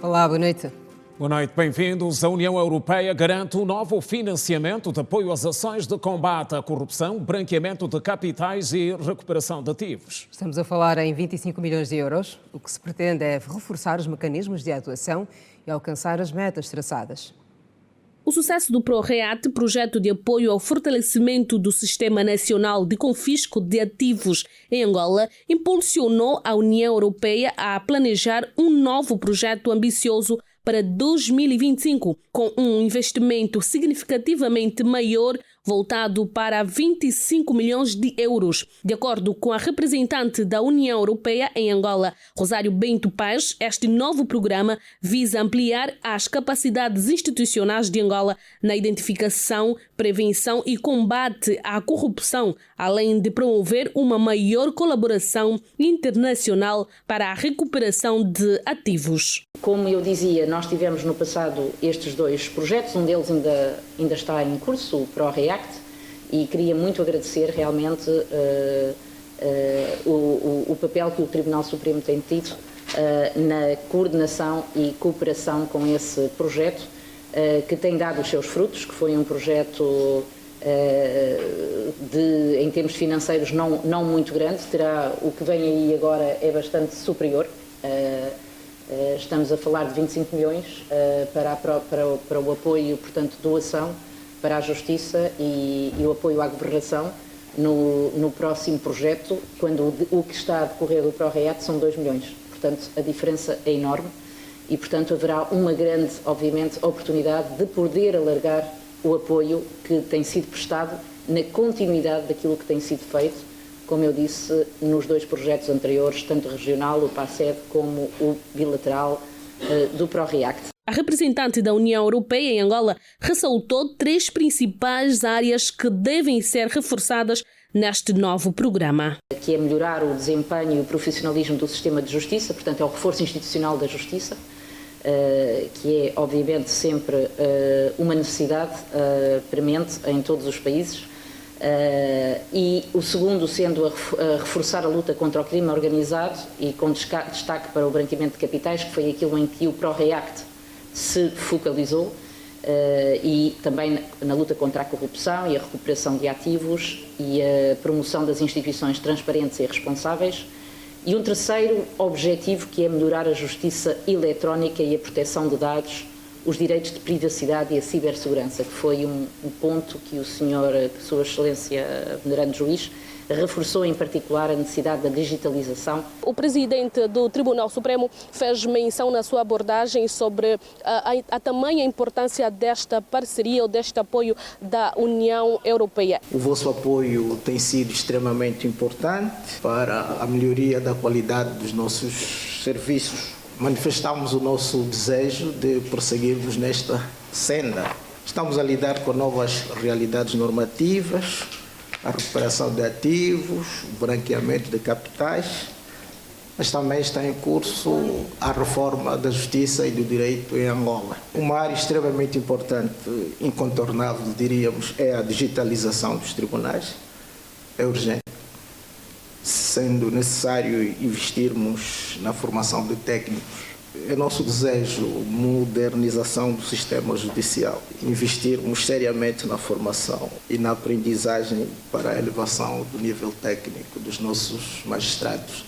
Olá, boa noite. Boa noite, bem-vindos. A União Europeia garante um novo financiamento de apoio às ações de combate à corrupção, branqueamento de capitais e recuperação de ativos. Estamos a falar em 25 milhões de euros. O que se pretende é reforçar os mecanismos de atuação e alcançar as metas traçadas. O sucesso do ProReact, projeto de apoio ao fortalecimento do Sistema Nacional de Confisco de Ativos em Angola, impulsionou a União Europeia a planejar um novo projeto ambicioso para 2025, com um investimento significativamente maior, voltado para 25 milhões de euros. De acordo com a representante da União Europeia em Angola, Rosário Bento Paz, este novo programa visa ampliar as capacidades institucionais de Angola na identificação, prevenção e combate à corrupção, além de promover uma maior colaboração internacional para a recuperação de ativos. Como eu dizia, nós tivemos no passado estes dois projetos, um deles ainda está em curso, o ProReact, e queria muito agradecer realmente o papel que o Tribunal Supremo tem tido na coordenação e cooperação com esse projeto, que tem dado os seus frutos, que foi um projeto em termos financeiros não muito grande, o que vem aí agora é bastante superior. Estamos a falar de 25 milhões para o apoio, portanto, doação para a Justiça e o apoio à governação no próximo projeto, quando o que está a decorrer do ProReact são 2 milhões. Portanto, a diferença é enorme e, portanto, haverá uma grande, obviamente, oportunidade de poder alargar o apoio que tem sido prestado na continuidade daquilo que tem sido feito, como eu disse, nos dois projetos anteriores, tanto regional, o PACED, como o bilateral do ProReact. A representante da União Europeia em Angola ressaltou 3 principais áreas que devem ser reforçadas neste novo programa. Que é melhorar o desempenho e o profissionalismo do sistema de justiça, portanto é o reforço institucional da justiça, que é obviamente sempre uma necessidade premente em todos os países. E o segundo sendo a reforçar a luta contra o crime organizado e com destaque para o branqueamento de capitais, que foi aquilo em que o ProReact se focalizou, e também na luta contra a corrupção e a recuperação de ativos e a promoção das instituições transparentes e responsáveis. E um terceiro objetivo, que é melhorar a justiça eletrónica e a proteção de dados, os direitos de privacidade e a cibersegurança, que foi um ponto que Sua Excelência Venerando Juiz, reforçou em particular a necessidade da digitalização. O presidente do Tribunal Supremo fez menção na sua abordagem sobre a tamanha importância desta parceria ou deste apoio da União Europeia. O vosso apoio tem sido extremamente importante para a melhoria da qualidade dos nossos serviços. Manifestamos o nosso desejo de prosseguirmos nesta senda. Estamos a lidar com novas realidades normativas, a recuperação de ativos, o branqueamento de capitais, mas também está em curso a reforma da justiça e do direito em Angola. Uma área extremamente importante, incontornável, diríamos, é a digitalização dos tribunais. É urgente, sendo necessário investirmos na formação de técnicos. É nosso desejo modernização do sistema judicial, investirmos seriamente na formação e na aprendizagem para a elevação do nível técnico dos nossos magistrados.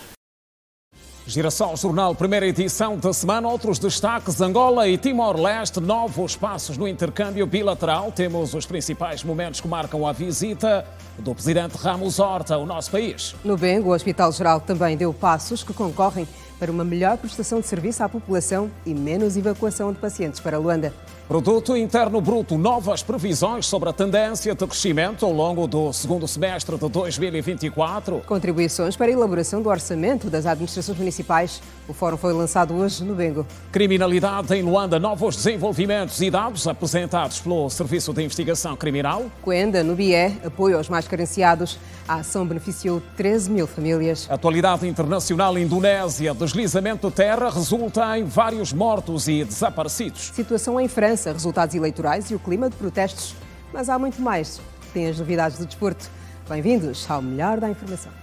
Girassol Jornal, primeira edição da semana. Outros destaques: Angola e Timor-Leste, novos passos no intercâmbio bilateral. Temos os principais momentos que marcam a visita do presidente Ramos Horta ao nosso país. No Bengo, o Hospital Geral também deu passos que concorrem para uma melhor prestação de serviço à população e menos evacuação de pacientes para Luanda. Produto Interno Bruto, novas previsões sobre a tendência de crescimento ao longo do segundo semestre de 2024. Contribuições para a elaboração do orçamento das administrações municipais. O fórum foi lançado hoje no Bengo. Criminalidade em Luanda, novos desenvolvimentos e dados apresentados pelo Serviço de Investigação Criminal. Coenda, no BIE, apoio aos mais carenciados. A ação beneficiou 13 mil famílias. Atualidade internacional, Indonésia, deslizamento de terra resulta em vários mortos e desaparecidos. Situação em França, resultados eleitorais e o clima de protestos. Mas há muito mais. Tem as novidades do desporto. Bem-vindos ao Melhor da Informação.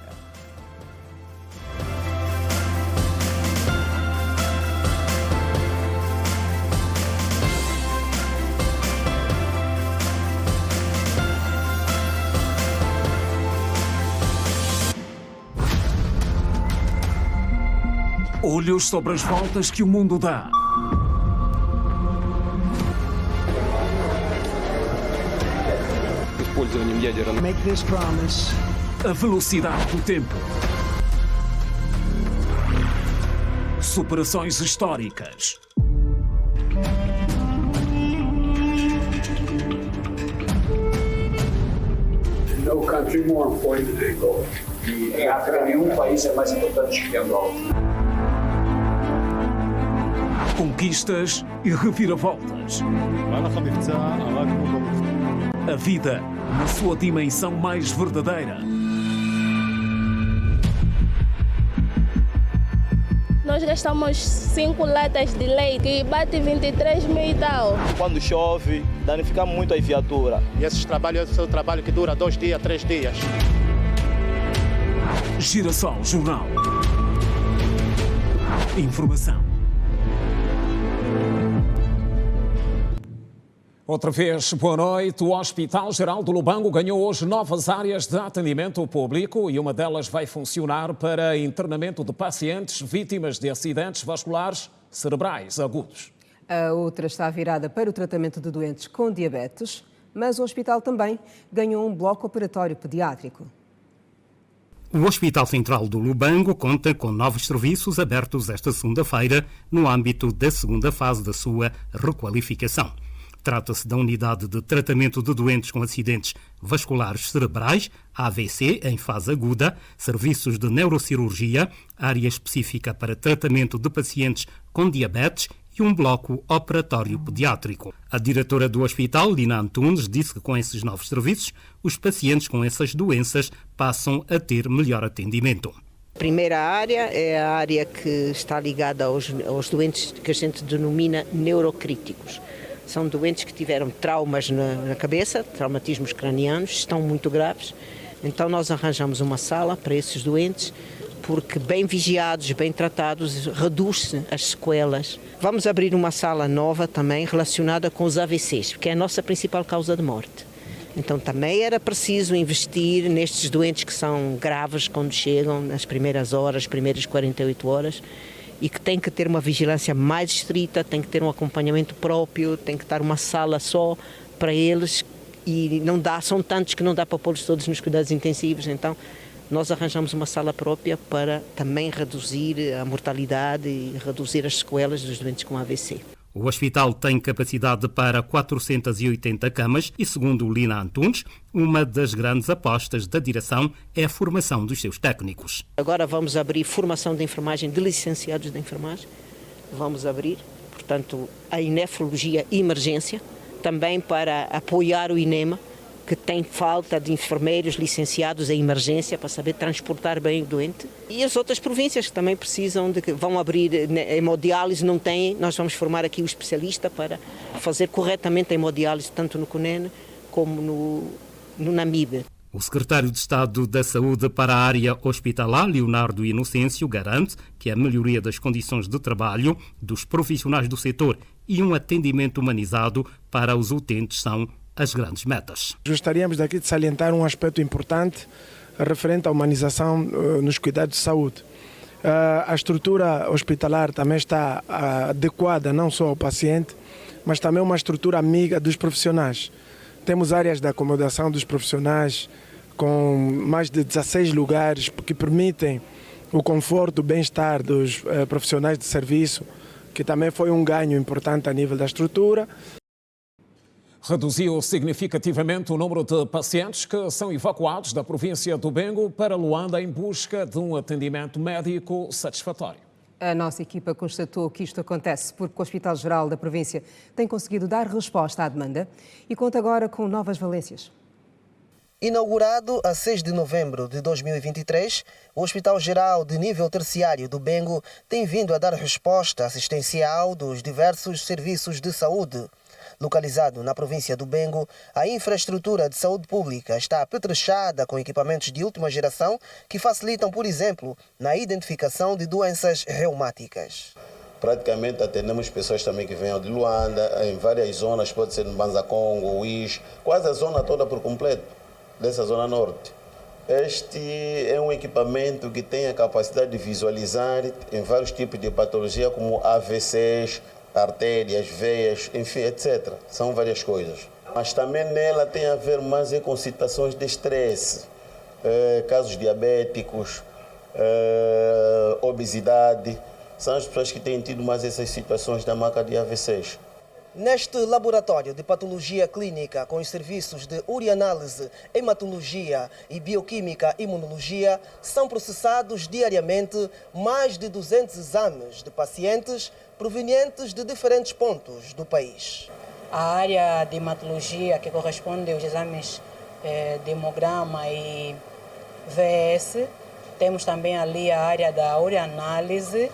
Olhos sobre as voltas que o mundo dá. Make this promise. A velocidade do tempo. Superações históricas. No country more important than Angola. Em África, nenhum país é mais importante que Angola. Conquistas e reviravoltas. A vida na sua dimensão mais verdadeira. Nós gastamos 5 latas de leite, que bate 23 mil e tal. Quando chove, danifica muito a viatura. E esse é um trabalho que dura 2 dias, 3 dias. Girassol Jornal. Informação. Outra vez, boa noite. O Hospital Geral do Lubango ganhou hoje novas áreas de atendimento ao público e uma delas vai funcionar para internamento de pacientes vítimas de acidentes vasculares cerebrais agudos. A outra está virada para o tratamento de doentes com diabetes, mas o hospital também ganhou um bloco operatório pediátrico. O Hospital Central do Lubango conta com novos serviços abertos esta segunda-feira no âmbito da segunda fase da sua requalificação. Trata-se da unidade de tratamento de doentes com acidentes vasculares cerebrais, AVC, em fase aguda, serviços de neurocirurgia, área específica para tratamento de pacientes com diabetes e um bloco operatório pediátrico. A diretora do hospital, Lina Antunes, disse que com esses novos serviços, os pacientes com essas doenças passam a ter melhor atendimento. A primeira área é a área que está ligada aos doentes que a gente denomina neurocríticos. São doentes que tiveram traumas na cabeça, traumatismos cranianos, estão muito graves. Então nós arranjamos uma sala para esses doentes, porque bem vigiados, bem tratados, reduz-se as sequelas. Vamos abrir uma sala nova também relacionada com os AVCs, que é a nossa principal causa de morte. Então também era preciso investir nestes doentes que são graves quando chegam nas primeiras horas, primeiras 48 horas, e que tem que ter uma vigilância mais estrita, tem que ter um acompanhamento próprio, tem que estar uma sala só para eles e não dá, são tantos que não dá para pô-los todos nos cuidados intensivos. Então nós arranjamos uma sala própria para também reduzir a mortalidade e reduzir as sequelas dos doentes com AVC. O hospital tem capacidade para 480 camas e, segundo Lina Antunes, uma das grandes apostas da direção é a formação dos seus técnicos. Agora vamos abrir formação de enfermagem de licenciados de enfermagem. Vamos abrir, portanto, a nefrologia e emergência, também para apoiar o INEMA, que tem falta de enfermeiros licenciados em emergência para saber transportar bem o doente. E as outras províncias que também precisam de que vão abrir hemodiálise, não têm, nós vamos formar aqui o especialista para fazer corretamente a hemodiálise, tanto no Cunene como no Namibe. O secretário de Estado da Saúde para a área hospitalar, Leonardo Inocêncio, garante que a melhoria das condições de trabalho dos profissionais do setor e um atendimento humanizado para os utentes são as grandes metas. Gostaríamos daqui de salientar um aspecto importante referente à humanização nos cuidados de saúde. A estrutura hospitalar também está adequada não só ao paciente, mas também uma estrutura amiga dos profissionais. Temos áreas de acomodação dos profissionais com mais de 16 lugares que permitem o conforto, o bem-estar dos profissionais de serviço, que também foi um ganho importante a nível da estrutura. Reduziu significativamente o número de pacientes que são evacuados da província do Bengo para Luanda em busca de um atendimento médico satisfatório. A nossa equipa constatou que isto acontece porque o Hospital Geral da província tem conseguido dar resposta à demanda e conta agora com novas valências. Inaugurado a 6 de novembro de 2023, o Hospital Geral de Nível Terciário do Bengo tem vindo a dar resposta assistencial dos diversos serviços de saúde. Localizado na província do Bengo, a infraestrutura de saúde pública está apetrechada com equipamentos de última geração que facilitam, por exemplo, na identificação de doenças reumáticas. Praticamente atendemos pessoas também que venham de Luanda, em várias zonas, pode ser no Banza Congo, Uís, quase a zona toda por completo, dessa zona norte. Este é um equipamento que tem a capacidade de visualizar em vários tipos de patologia, como AVCs, artérias, veias, enfim, etc. São várias coisas. Mas também nela tem a ver mais com situações de estresse, casos diabéticos, obesidade. São as pessoas que têm tido mais essas situações da marca de AVCs. Neste laboratório de patologia clínica, com os serviços de urianálise, hematologia e bioquímica imunologia, são processados diariamente mais de 200 exames de pacientes provenientes de diferentes pontos do país. A área de hematologia, que corresponde aos exames de hemograma e VS, temos também ali a área da urianálise,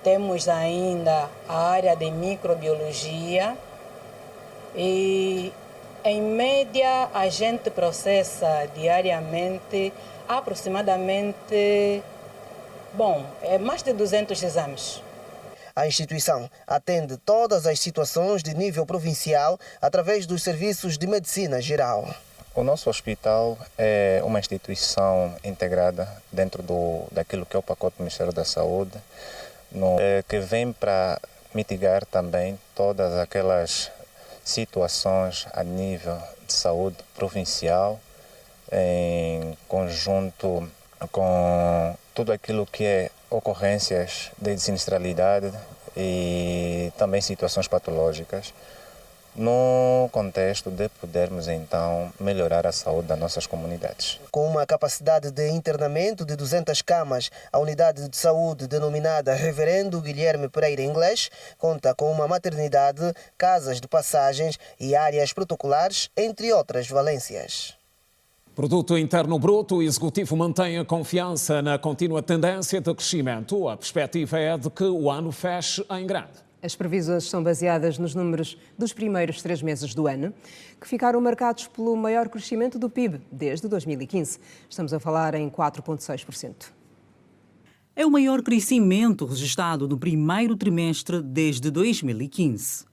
temos ainda a área de microbiologia e, em média, a gente processa diariamente aproximadamente, mais de 200 exames. A instituição atende todas as situações de nível provincial através dos serviços de medicina geral. O nosso hospital é uma instituição integrada dentro daquilo que é o pacote do Ministério da Saúde, que vem para mitigar também todas aquelas situações a nível de saúde provincial, em conjunto com tudo aquilo que é ocorrências de sinistralidade e também situações patológicas, no contexto de podermos então melhorar a saúde das nossas comunidades. Com uma capacidade de internamento de 200 camas, a unidade de saúde denominada Reverendo Guilherme Pereira Inglês conta com uma maternidade, casas de passagens e áreas protocolares, entre outras valências. Produto Interno Bruto, o Executivo mantém a confiança na contínua tendência de crescimento. A perspectiva é de que o ano feche em grande. As previsões são baseadas nos números dos primeiros 3 meses do ano, que ficaram marcados pelo maior crescimento do PIB desde 2015. Estamos a falar em 4,6%. É o maior crescimento registrado no primeiro trimestre desde 2015.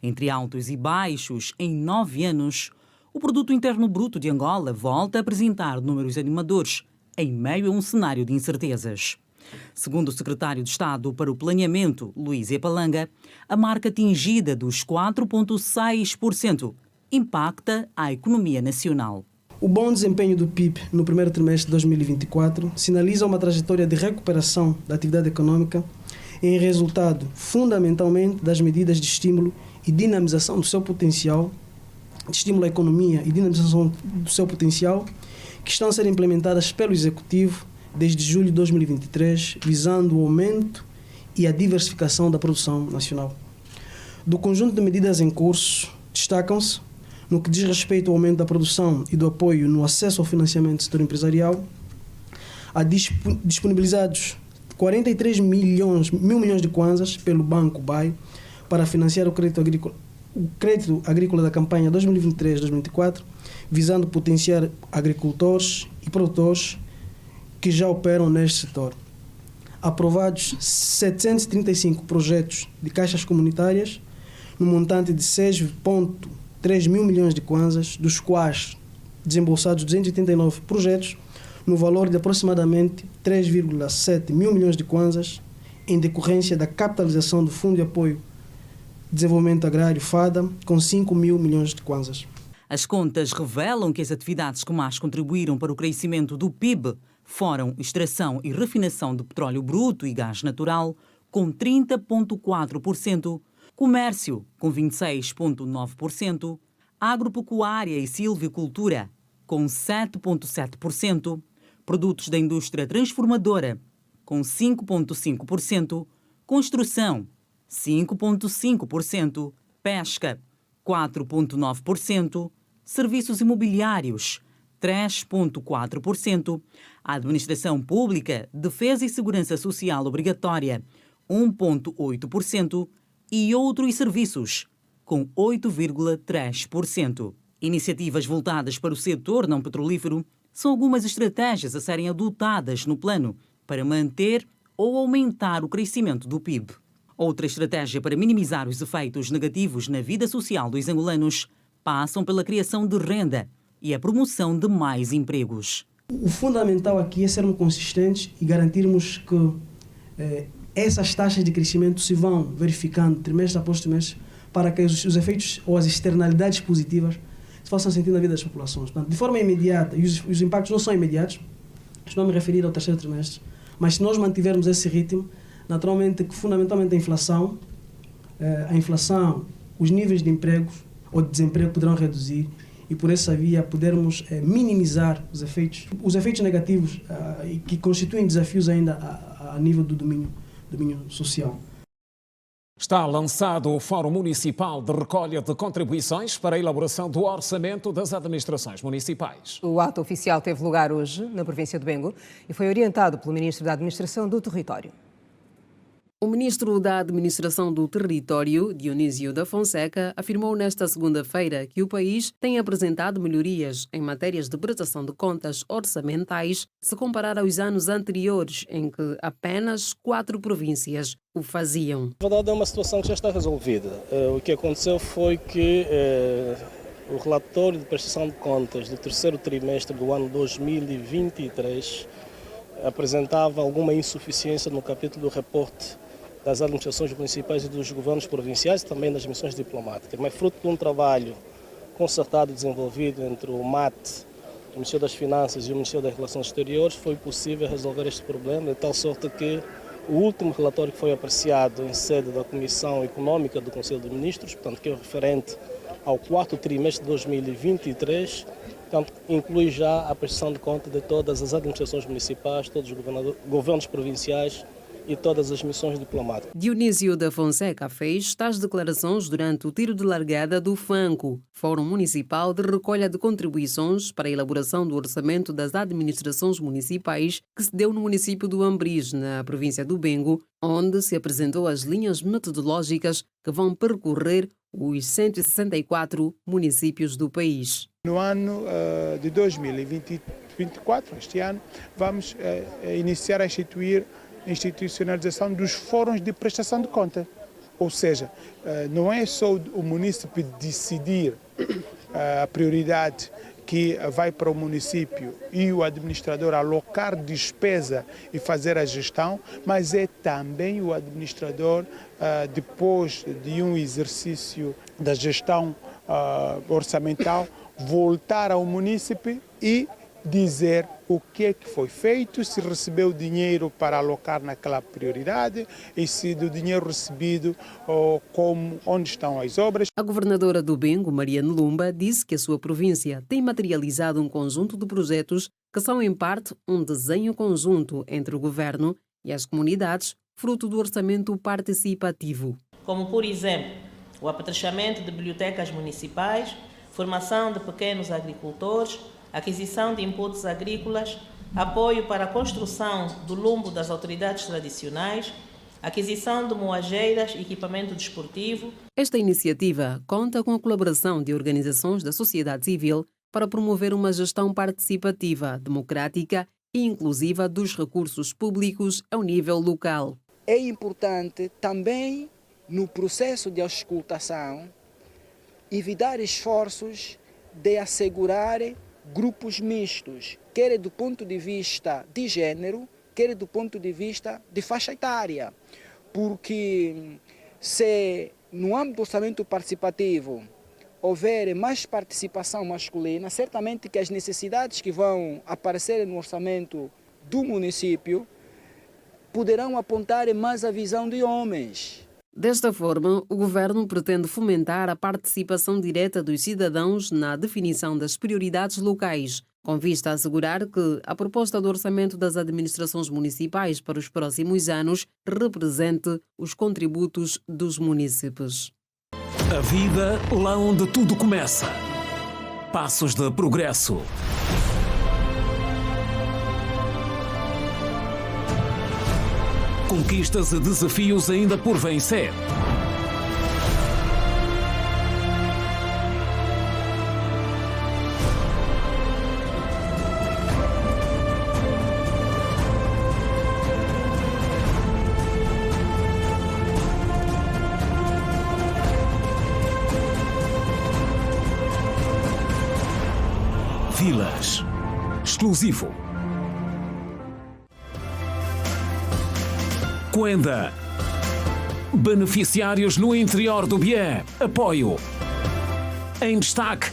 Entre altos e baixos, em 9 anos, o Produto Interno Bruto de Angola volta a apresentar números animadores, em meio a um cenário de incertezas. Segundo o secretário de Estado para o Planeamento, Luís Epalanga, a marca atingida dos 4,6% impacta a economia nacional. O bom desempenho do PIB no primeiro trimestre de 2024 sinaliza uma trajetória de recuperação da atividade econômica em resultado fundamentalmente das medidas de estímulo e dinamização do seu potencial, de estímulo à economia e dinamização do seu potencial, que estão a ser implementadas pelo Executivo desde julho de 2023, visando o aumento e a diversificação da produção nacional. Do conjunto de medidas em curso, destacam-se, no que diz respeito ao aumento da produção e do apoio no acesso ao financiamento do setor empresarial, há disponibilizados 43 mil milhões de kwanzas pelo Banco BAI para financiar o crédito agrícola da campanha 2023-2024, visando potenciar agricultores e produtores que já operam neste setor. Aprovados 735 projetos de caixas comunitárias, no montante de 6,3 mil milhões de kwanzas, dos quais desembolsados 289 projetos, no valor de aproximadamente 3,7 mil milhões de kwanzas, em decorrência da capitalização do Fundo de Apoio ao Desenvolvimento Agrário, FADA, com 5 mil milhões de kwanzas. As contas revelam que as atividades que mais contribuíram para o crescimento do PIB foram extração e refinação de petróleo bruto e gás natural, com 30,4%, comércio, com 26,9%, agropecuária e silvicultura, com 7,7%, produtos da indústria transformadora, com 5,5%, construção, 5,5%, pesca, 4,9%, serviços imobiliários, 3,4%, administração pública, defesa e segurança social obrigatória, 1,8% e outros serviços, com 8,3%. Iniciativas voltadas para o setor não petrolífero são algumas estratégias a serem adotadas no plano para manter ou aumentar o crescimento do PIB. Outra estratégia para minimizar os efeitos negativos na vida social dos angolanos passam pela criação de renda, e a promoção de mais empregos. O fundamental aqui é sermos consistentes e garantirmos que essas taxas de crescimento se vão verificando trimestre após trimestre para que os efeitos ou as externalidades positivas se façam sentir na vida das populações. Portanto, de forma imediata, e os impactos não são imediatos, estou a me referir ao terceiro trimestre, mas se nós mantivermos esse ritmo, naturalmente que fundamentalmente a inflação, os níveis de empregos ou de desemprego poderão reduzir e por essa via podermos minimizar os efeitos negativos que constituem desafios ainda a nível do domínio social. Está lançado o Fórum Municipal de Recolha de Contribuições para a elaboração do orçamento das administrações municipais. O ato oficial teve lugar hoje na província de Bengo e foi orientado pelo Ministro da Administração do Território. O ministro da Administração do Território, Dionísio da Fonseca, afirmou nesta segunda-feira que o país tem apresentado melhorias em matérias de prestação de contas orçamentais se comparar aos anos anteriores, em que apenas 4 províncias o faziam. Na verdade, é uma situação que já está resolvida. O que aconteceu foi que o relatório de prestação de contas do terceiro trimestre do ano 2023 apresentava alguma insuficiência no capítulo do reporte das administrações municipais e dos governos provinciais e também das missões diplomáticas. Mas fruto de um trabalho concertado e desenvolvido entre o MAT, o Ministério das Finanças e o Ministério das Relações Exteriores, foi possível resolver este problema, de tal sorte que o último relatório que foi apreciado em sede da Comissão Econômica do Conselho de Ministros, portanto, que é referente ao 4º trimestre de 2023, portanto, inclui já a prestação de conta de todas as administrações municipais, todos os governos provinciais e todas as missões diplomáticas. Dionísio da Fonseca fez tais declarações durante o tiro de largada do FANCO, Fórum Municipal de Recolha de Contribuições para a elaboração do orçamento das administrações municipais, que se deu no município do Ambris, na província do Bengo, onde se apresentou as linhas metodológicas que vão percorrer os 164 municípios do país. No ano de 2024, este ano, vamos iniciar a institucionalização dos fóruns de prestação de conta. Ou seja, não é só o munícipe decidir a prioridade que vai para o município e o administrador alocar despesa e fazer a gestão, mas é também o administrador, depois de um exercício da gestão orçamental, voltar ao munícipe e dizer o que é que foi feito, se recebeu dinheiro para alocar naquela prioridade e se do dinheiro recebido, onde estão as obras. A governadora do Bengo, Maria Nelumba, disse que a sua província tem materializado um conjunto de projetos que são, em parte, um desenho conjunto entre o governo e as comunidades, fruto do orçamento participativo. Como, por exemplo, o apetrechamento de bibliotecas municipais, formação de pequenos agricultores, aquisição de inputs agrícolas, apoio para a construção do lumbo das autoridades tradicionais, aquisição de moageiras e equipamento desportivo. Esta iniciativa conta com a colaboração de organizações da sociedade civil para promover uma gestão participativa, democrática e inclusiva dos recursos públicos ao nível local. É importante também, no processo de auscultação, evitar esforços de assegurar grupos mistos, quer do ponto de vista de gênero, quer do ponto de vista de faixa etária. Porque se no âmbito do orçamento participativo houver mais participação masculina, certamente que as necessidades que vão aparecer no orçamento do município poderão apontar mais a visão de homens. Desta forma, o governo pretende fomentar a participação direta dos cidadãos na definição das prioridades locais, com vista a assegurar que a proposta do orçamento das administrações municipais para os próximos anos represente os contributos dos munícipes. A vida lá onde tudo começa. Passos de progresso. Conquistas e desafios ainda por vencer. Vilas. Exclusivo. Coenda. Beneficiários no interior do Bié. Apoio. Em destaque.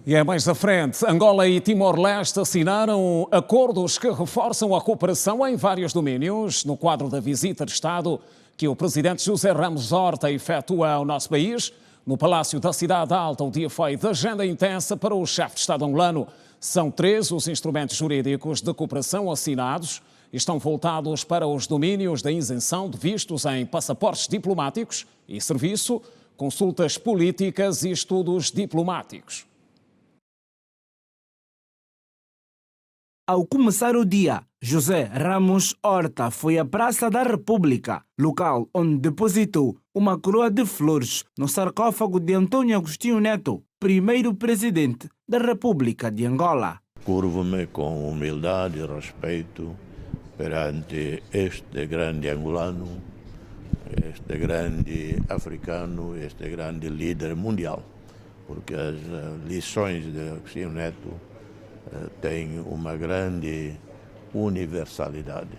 E é mais à frente, Angola e Timor-Leste assinaram acordos que reforçam a cooperação em vários domínios, no quadro da visita de Estado que o presidente José Ramos Horta efetua ao nosso país. No Palácio da Cidade Alta, o dia foi de agenda intensa para o chefe de Estado angolano. São 3 os instrumentos jurídicos de cooperação assinados e estão voltados para os domínios da isenção de vistos em passaportes diplomáticos e serviço, consultas políticas e estudos diplomáticos. Ao começar o dia, José Ramos Horta foi à Praça da República, local onde depositou uma coroa de flores no sarcófago de Antônio Agostinho Neto, primeiro presidente da República de Angola. Curvo-me com humildade e respeito perante este grande angolano, este grande africano, este grande líder mundial, porque as lições de Agostinho Neto tem uma grande universalidade.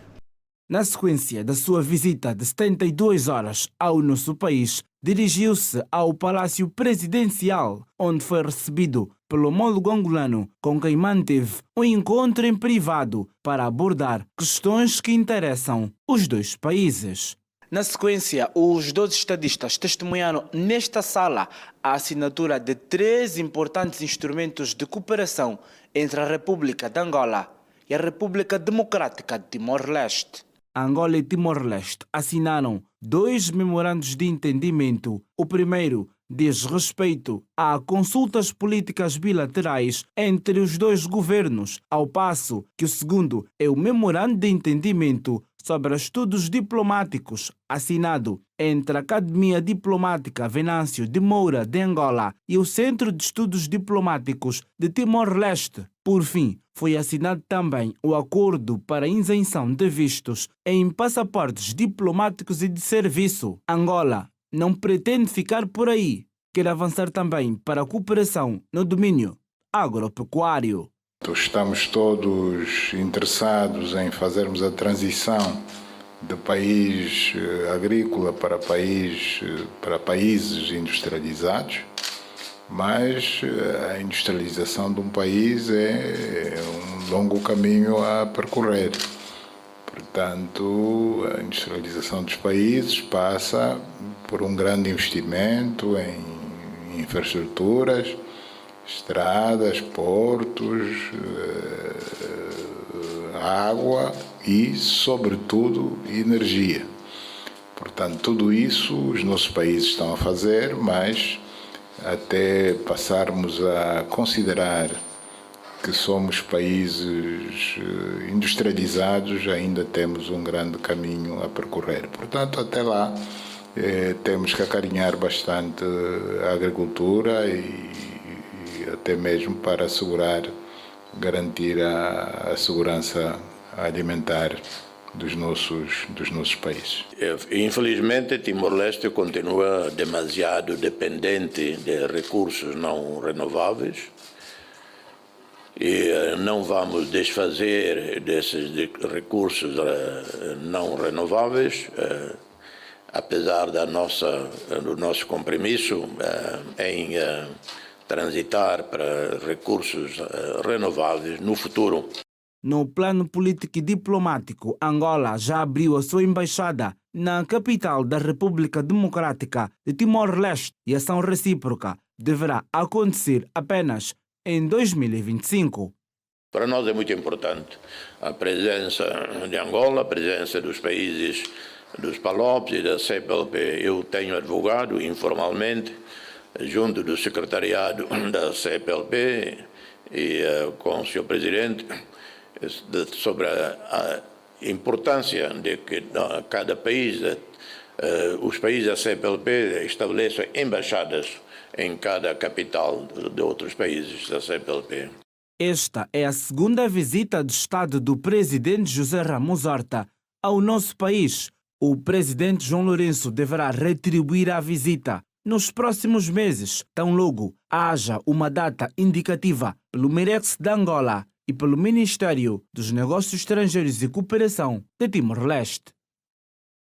Na sequência da sua visita de 72 horas ao nosso país, dirigiu-se ao Palácio Presidencial, onde foi recebido pelo homólogo angolano, com quem manteve um encontro em privado para abordar questões que interessam os dois países. Na sequência, os 12 estadistas testemunharam nesta sala a assinatura de 3 importantes instrumentos de cooperação entre a República de Angola e a República Democrática de Timor-Leste. Angola e Timor-Leste assinaram 2 memorandos de entendimento. O primeiro diz respeito a consultas políticas bilaterais entre os 2 governos, ao passo que o segundo é o memorando de entendimento sobre estudos diplomáticos, assinado entre a Academia Diplomática Venâncio de Moura de Angola e o Centro de Estudos Diplomáticos de Timor-Leste. Por fim, foi assinado também o Acordo para a Isenção de Vistos em passaportes diplomáticos e de serviço. Angola não pretende ficar por aí, quer avançar também para a cooperação no domínio agropecuário. Estamos todos interessados em fazermos a transição de país agrícola para países industrializados, mas a industrialização de um país é um longo caminho a percorrer. Portanto, a industrialização dos países passa por um grande investimento em infraestruturas, estradas, portos, água e, sobretudo, energia. Portanto, tudo isso os nossos países estão a fazer, mas até passarmos a considerar que somos países industrializados, ainda temos um grande caminho a percorrer. Portanto, até lá, temos que acarinhar bastante a agricultura e até mesmo para garantir a segurança alimentar dos nossos países. Infelizmente, Timor-Leste continua demasiado dependente de recursos não renováveis e não vamos desfazer desses recursos não renováveis, apesar do nosso compromisso em transitar para recursos renováveis no futuro. No plano político e diplomático, Angola já abriu a sua embaixada na capital da República Democrática de Timor-Leste e a ação recíproca deverá acontecer apenas em 2025. Para nós é muito importante a presença de Angola, a presença dos países dos PALOPs e da CPLP. Eu tenho advogado informalmente junto do secretariado da CPLP e com o Sr. Presidente sobre a importância de que cada país, os países da CPLP estabeleçam embaixadas em cada capital de outros países da CPLP. Esta é a segunda visita de Estado do presidente José Ramos Horta ao nosso país. O presidente João Lourenço deverá retribuir a visita nos próximos meses, tão logo haja uma data indicativa pelo Mirex de Angola e pelo Ministério dos Negócios Estrangeiros e Cooperação de Timor-Leste.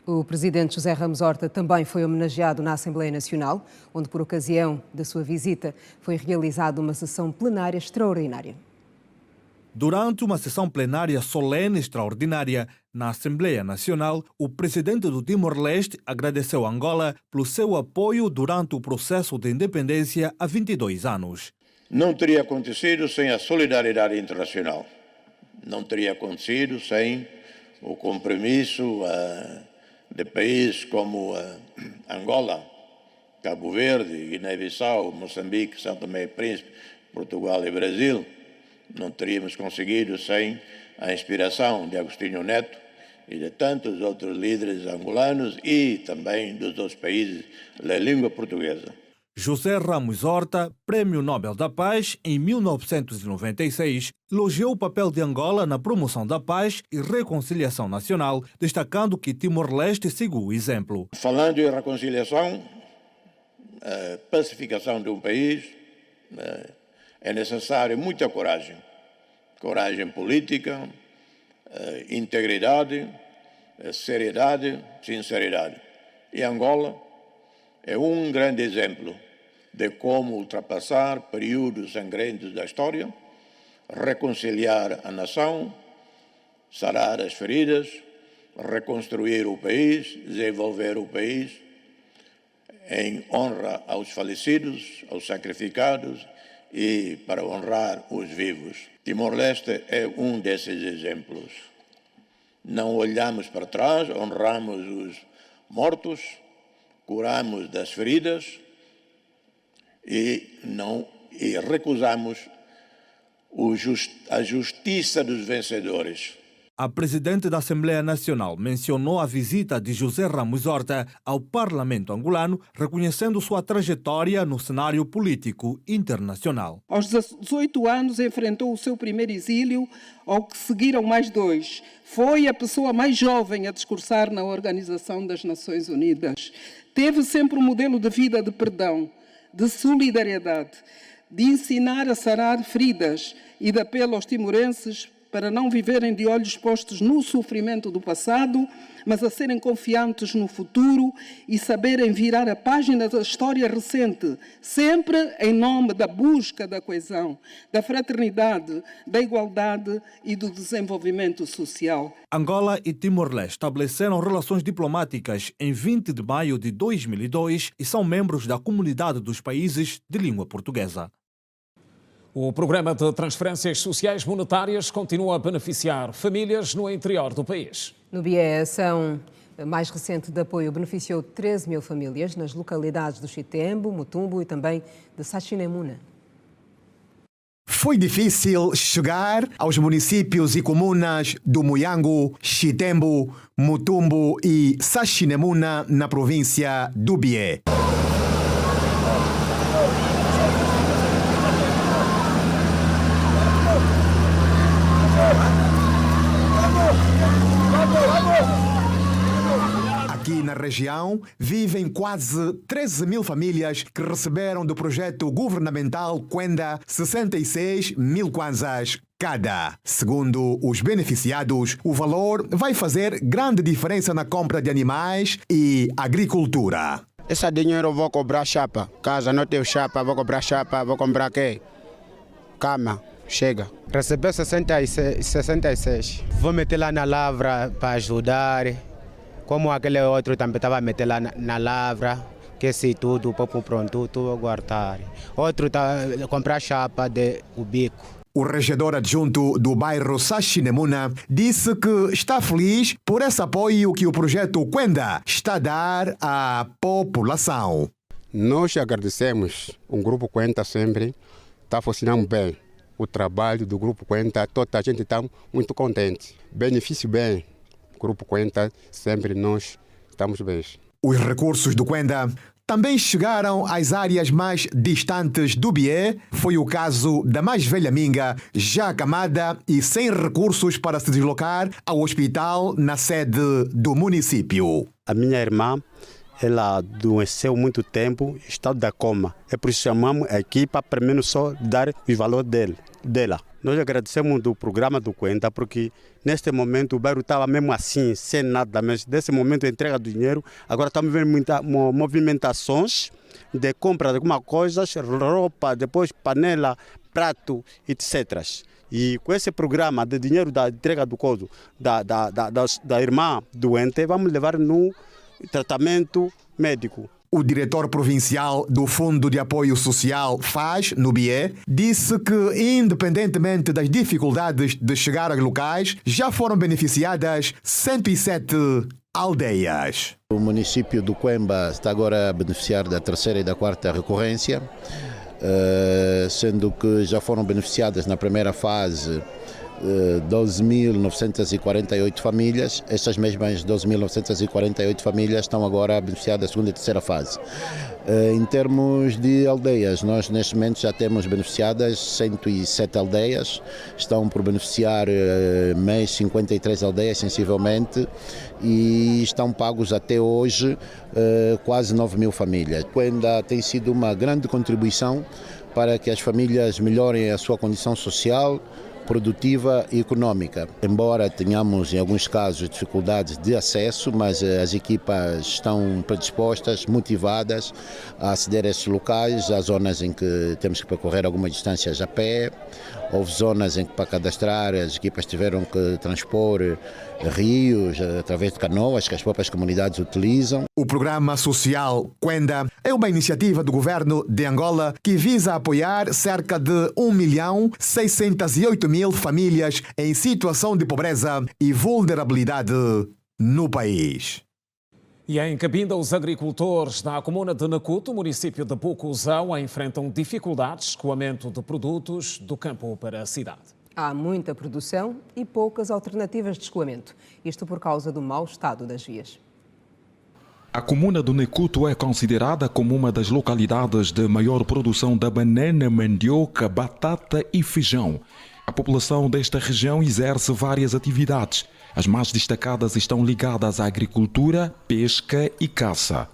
O presidente José Ramos Horta também foi homenageado na Assembleia Nacional, onde, por ocasião da sua visita, foi realizada uma sessão plenária extraordinária. Durante uma sessão plenária solene extraordinária na Assembleia Nacional, o presidente do Timor-Leste agradeceu a Angola pelo seu apoio durante o processo de independência há 22 anos. Não teria acontecido sem a solidariedade internacional. Não teria acontecido sem o compromisso de países como Angola, Cabo Verde, Guiné-Bissau, Moçambique, São Tomé e Príncipe, Portugal e Brasil. Não teríamos conseguido sem a inspiração de Agostinho Neto e de tantos outros líderes angolanos e também dos outros países da língua portuguesa. José Ramos Horta, Prêmio Nobel da Paz em 1996, elogiou o papel de Angola na promoção da paz e reconciliação nacional, destacando que Timor-Leste seguiu o exemplo. Falando em reconciliação, pacificação de um país, é necessária muita coragem. Coragem política, integridade, seriedade, sinceridade. E Angola é um grande exemplo de como ultrapassar períodos sangrentos da história, reconciliar a nação, sarar as feridas, reconstruir o país, desenvolver o país em honra aos falecidos, aos sacrificados e para honrar os vivos. Timor-Leste é um desses exemplos. Não olhamos para trás, honramos os mortos, curamos das feridas e recusamos a justiça dos vencedores. A presidente da Assembleia Nacional mencionou a visita de José Ramos Horta ao Parlamento angolano, reconhecendo sua trajetória no cenário político internacional. Aos 18 anos enfrentou o seu primeiro exílio, ao que seguiram mais 2. Foi a pessoa mais jovem a discursar na Organização das Nações Unidas. Teve sempre um modelo de vida de perdão, de solidariedade, de ensinar a sarar feridas e de apelo aos timorenses para não viverem de olhos postos no sofrimento do passado, mas a serem confiantes no futuro e saberem virar a página da história recente, sempre em nome da busca da coesão, da fraternidade, da igualdade e do desenvolvimento social. Angola e Timor-Leste estabeleceram relações diplomáticas em 20 de maio de 2002 e são membros da Comunidade dos Países de Língua Portuguesa. O programa de transferências sociais monetárias continua a beneficiar famílias no interior do país. No BIE, a ação mais recente de apoio beneficiou 13 mil famílias nas localidades do Chitembo, Mutumbo e também de Sachinemuna. Foi difícil chegar aos municípios e comunas do Muyango, Chitembo, Mutumbo e Sachinemuna na província do BIE. Aqui na região vivem quase 13 mil famílias que receberam do projeto governamental Kwenda 66 mil kwanzas cada. Segundo os beneficiados, o valor vai fazer grande diferença na compra de animais e agricultura. Esse dinheiro eu vou cobrar chapa. Casa não tenho chapa, vou cobrar chapa, vou comprar quê? Cama. Chega. Receber 66. Vou meter lá na lavra para ajudar. Como aquele outro também estava a meter lá na lavra, que se tudo, para pronto, tudo guardar. Outro está a comprar chapa de o bico. O regedor adjunto do bairro Sachinemuna disse que está feliz por esse apoio que o projeto Kwenda está a dar à população. Nós agradecemos. O Grupo Kwenda sempre está funcionando bem. O trabalho do Grupo Kwenda, toda a gente está muito contente. Benefício bem. Grupo Kwenda, sempre nós estamos bem. Os recursos do Kwenda também chegaram às áreas mais distantes do BIE. Foi o caso da mais velha Minga, já acamada e sem recursos para se deslocar ao hospital na sede do município. A minha irmã ela adoeceu muito tempo, estado da coma. É por isso que chamamos a equipa para menos só dar o valor dela. Nós agradecemos do programa do Cuenta, porque neste momento o bairro estava mesmo assim, sem nada, mas desse momento a entrega do dinheiro, agora estamos vendo muitas movimentações de compra de alguma coisa, roupa, depois panela, prato, etc. E com esse programa de dinheiro da entrega do coso da irmã doente, vamos levar no tratamento médico. O diretor provincial do Fundo de Apoio Social, FAS, no BIE, disse que, independentemente das dificuldades de chegar aos locais, já foram beneficiadas 107 aldeias. O município do Quemba está agora a beneficiar da terceira e da quarta recorrência, sendo que já foram beneficiadas na primeira fase 12.948 famílias. Estas mesmas 12.948 famílias estão agora a beneficiar da segunda e terceira fase. Em termos de aldeias, nós neste momento já temos beneficiadas 107 aldeias, estão por beneficiar mais 53 aldeias sensivelmente e estão pagos até hoje quase 9.000 famílias. Ainda tem sido uma grande contribuição para que as famílias melhorem a sua condição social, produtiva e econômica. Embora tenhamos em alguns casos dificuldades de acesso, mas as equipas estão predispostas, motivadas a aceder a esses locais. Há zonas em que temos que percorrer algumas distâncias a pé, houve zonas em que para cadastrar as equipas tiveram que transpor rios através de canoas que as próprias comunidades utilizam. O programa social Cuenta é uma iniciativa do governo de Angola que visa apoiar cerca de 1.608.000 famílias em situação de pobreza e vulnerabilidade no país. E em Cabinda, os agricultores da comuna de Nacuto, município de Bucuzão, enfrentam dificuldades de escoamento de produtos do campo para a cidade. Há muita produção e poucas alternativas de escoamento. Isto por causa do mau estado das vias. A comuna do Nacuto é considerada como uma das localidades de maior produção da banana, mandioca, batata e feijão. A população desta região exerce várias atividades. As mais destacadas estão ligadas à agricultura, pesca e caça.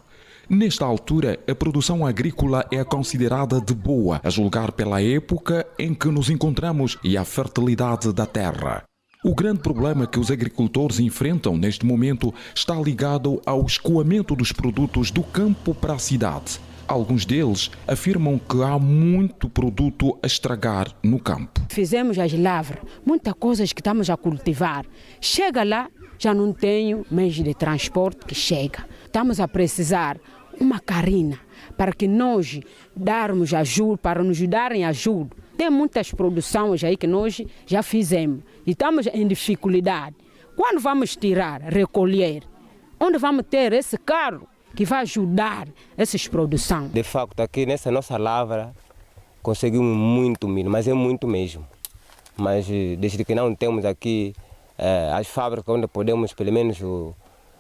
Nesta altura, a produção agrícola é considerada de boa, a julgar pela época em que nos encontramos e a fertilidade da terra. O grande problema que os agricultores enfrentam neste momento está ligado ao escoamento dos produtos do campo para a cidade. Alguns deles afirmam que há muito produto a estragar no campo. Fizemos as lavras, muitas coisas que estamos a cultivar. Chega lá, já não tenho meios de transporte que chega. Estamos a precisar uma carina para que nós darmos ajuda, para nos darem ajuda. Tem muitas produções aí que nós já fizemos e estamos em dificuldade. Quando vamos tirar, recolher, onde vamos ter esse carro que vai ajudar essas produções? De facto, aqui nessa nossa lavra conseguimos muito milho, mas é muito mesmo. Mas desde que não temos aqui as fábricas onde podemos pelo menos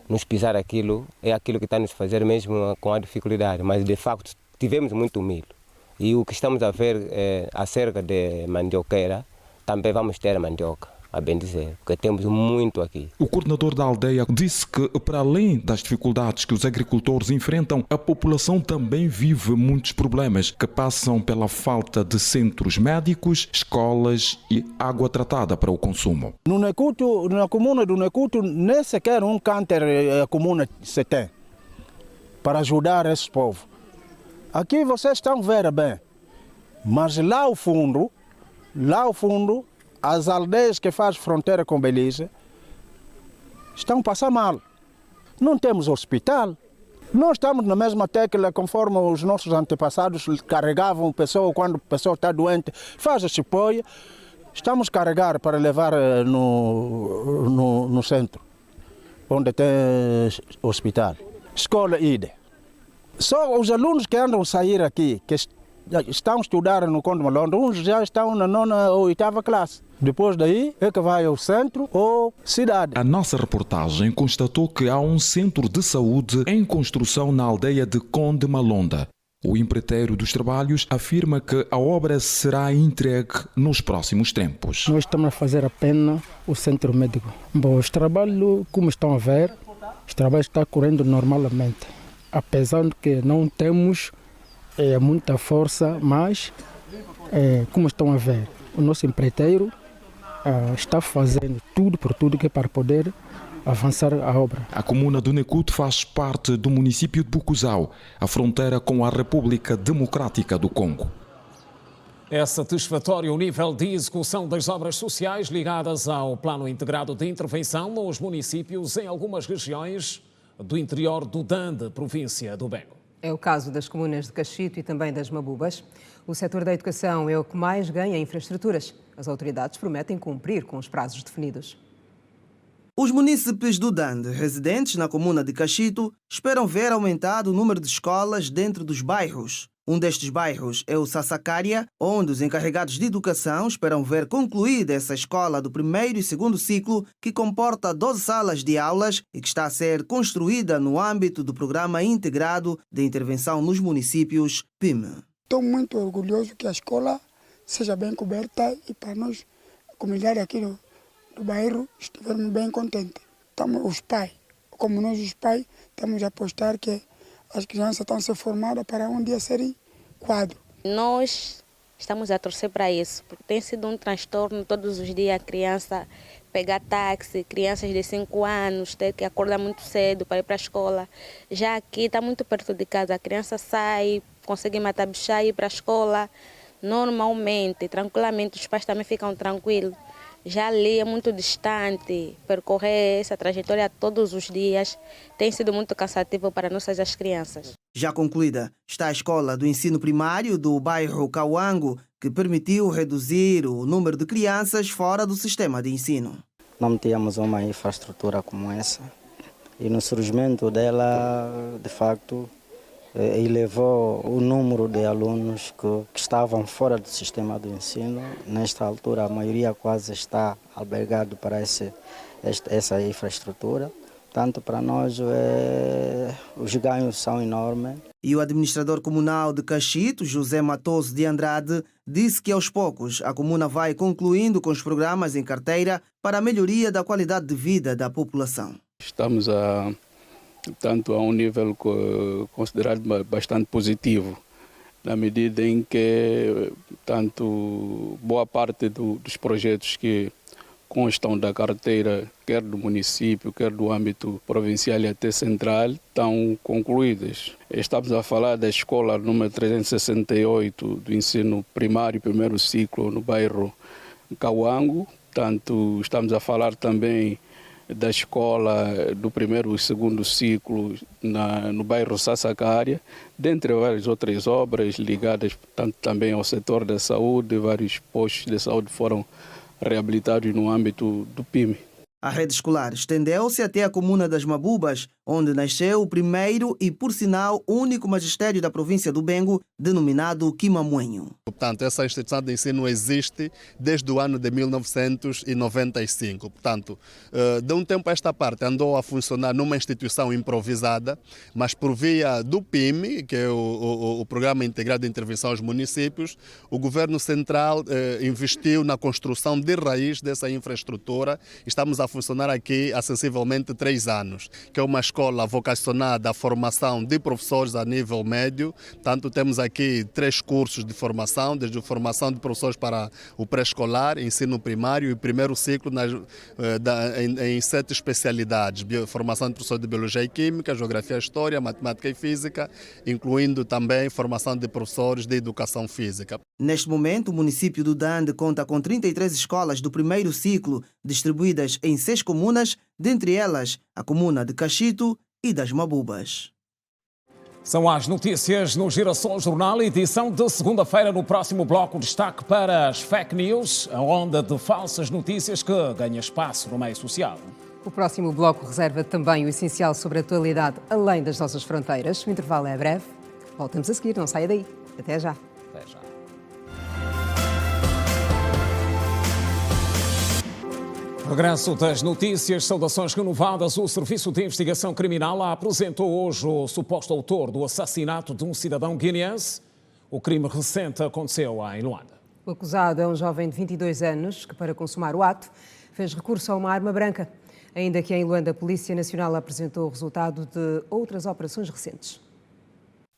nos pisar aquilo, é aquilo que está a nos fazer mesmo com a dificuldade. Mas de facto tivemos muito milho. E o que estamos a ver acerca de mandioqueira, também vamos ter mandioca, a bem dizer, porque temos muito aqui. O coordenador da aldeia disse que, para além das dificuldades que os agricultores enfrentam, a população também vive muitos problemas que passam pela falta de centros médicos, escolas e água tratada para o consumo. No Nacuto, na comuna do Nacuto, nem sequer um cânter a comuna se tem para ajudar esse povo. Aqui vocês estão vendo bem, mas lá ao fundo, as aldeias que fazem fronteira com Belize estão a passar mal. Não temos hospital. Nós estamos na mesma tecla conforme os nossos antepassados carregavam a pessoa quando a pessoa está doente, faz a chipoia. Estamos a carregar para levar no centro, onde tem hospital. Escola IDE. Só os alunos que andam a sair aqui, que estão a estudar no Conde Malondo, uns já estão na 9ª ou 8ª classe. Depois daí é que vai ao centro ou cidade. A nossa reportagem constatou que há um centro de saúde em construção na aldeia de Conde Malonda. O empreiteiro dos trabalhos afirma que a obra será entregue nos próximos tempos. Nós estamos a fazer apenas o centro médico. Bom, os trabalhos, como estão a ver, os trabalhos estão correndo normalmente. apesar de que não temos muita força, mas como estão a ver, o nosso empreiteiro está fazendo tudo por tudo que é para poder avançar a obra. A comuna do Necuto faz parte do município de Bucuzau, a fronteira com a República Democrática do Congo. É satisfatório o nível de execução das obras sociais ligadas ao Plano Integrado de Intervenção nos municípios em algumas regiões do interior do Dande, província do Bengo. É o caso das comunas de Cachito e também das Mabubas. O setor da educação é o que mais ganha em infraestruturas. As autoridades prometem cumprir com os prazos definidos. Os munícipes do Dande, residentes na comuna de Cachito, esperam ver aumentado o número de escolas dentro dos bairros. Um destes bairros é o Sassacária, onde os encarregados de educação esperam ver concluída essa escola do primeiro e segundo ciclo, que comporta 12 salas de aulas e que está a ser construída no âmbito do Programa Integrado de Intervenção nos Municípios, PIM. Estou muito orgulhoso que a escola seja bem coberta e para nós, a comunidade aqui do bairro, estivermos bem contentes. Os pais, como nós os pais, estamos a apostar que as crianças estão a ser formadas para um dia serem quadro. Nós estamos a torcer para isso, porque tem sido um transtorno todos os dias a criança pegar táxi, crianças de 5 anos, ter que acordar muito cedo para ir para a escola. Já aqui está muito perto de casa, a criança sai, consegue matar bichar e ir para a escola normalmente, tranquilamente, os pais também ficam tranquilos. Já ali é muito distante, percorrer essa trajetória todos os dias tem sido muito cansativo para as crianças. Já concluída está a escola do ensino primário do bairro Cauango, que permitiu reduzir o número de crianças fora do sistema de ensino. Não tínhamos uma infraestrutura como essa e no surgimento dela, de facto, elevou o número de alunos que estavam fora do sistema do ensino. Nesta altura, a maioria quase está albergado para essa infraestrutura. Tanto para nós, os ganhos são enormes. E o administrador comunal de Cachito, José Matoso de Andrade, disse que aos poucos a comuna vai concluindo com os programas em carteira para a melhoria da qualidade de vida da população. Estamos tanto a um nível considerado bastante positivo, na medida em que tanto boa parte dos projetos que constam da carteira, quer do município, quer do âmbito provincial e até central, estão concluídas. Estamos a falar da escola número 368 do ensino primário, primeiro ciclo, no bairro Cauango. Tanto estamos a falar também da escola do primeiro e segundo ciclo no bairro Sassacária, dentre várias outras obras ligadas também ao setor da saúde. Vários postos de saúde foram reabilitados no âmbito do PIM. A rede escolar estendeu-se até a comuna das Mabubas, onde nasceu o primeiro e, por sinal, único magistério da província do Bengo, denominado Quimamuenho. Portanto, essa instituição de ensino existe desde o ano de 1995. Portanto, de um tempo a esta parte, andou a funcionar numa instituição improvisada, mas por via do PIM, que é o Programa Integrado de Intervenção aos Municípios, o Governo Central investiu na construção de raiz dessa infraestrutura. Estamos a funcionar aqui há sensivelmente 3 anos, que é uma escola vocacionada à formação de professores a nível médio. Tanto temos aqui 3 cursos de formação, desde a formação de professores para o pré-escolar, ensino primário e primeiro ciclo em 7 especialidades: formação de professores de Biologia e Química, Geografia e História, Matemática e Física, incluindo também formação de professores de Educação Física. Neste momento, o município do Dande conta com 33 escolas do primeiro ciclo, distribuídas em 6 comunas, dentre elas a comuna de Cachito e das Mabubas. São as notícias no Girassol Jornal, edição de segunda-feira. No próximo bloco, destaque para as fake news, a onda de falsas notícias que ganha espaço no meio social. O próximo bloco reserva também o essencial sobre a atualidade além das nossas fronteiras. O intervalo é breve. Voltamos a seguir, não saia daí. Até já. Até já. Regresso das notícias, saudações renovadas. O Serviço de Investigação Criminal apresentou hoje o suposto autor do assassinato de um cidadão guineense. O crime recente aconteceu em Luanda. O acusado é um jovem de 22 anos que, para consumar o ato, fez recurso a uma arma branca. Ainda que em Luanda, a Polícia Nacional apresentou o resultado de outras operações recentes.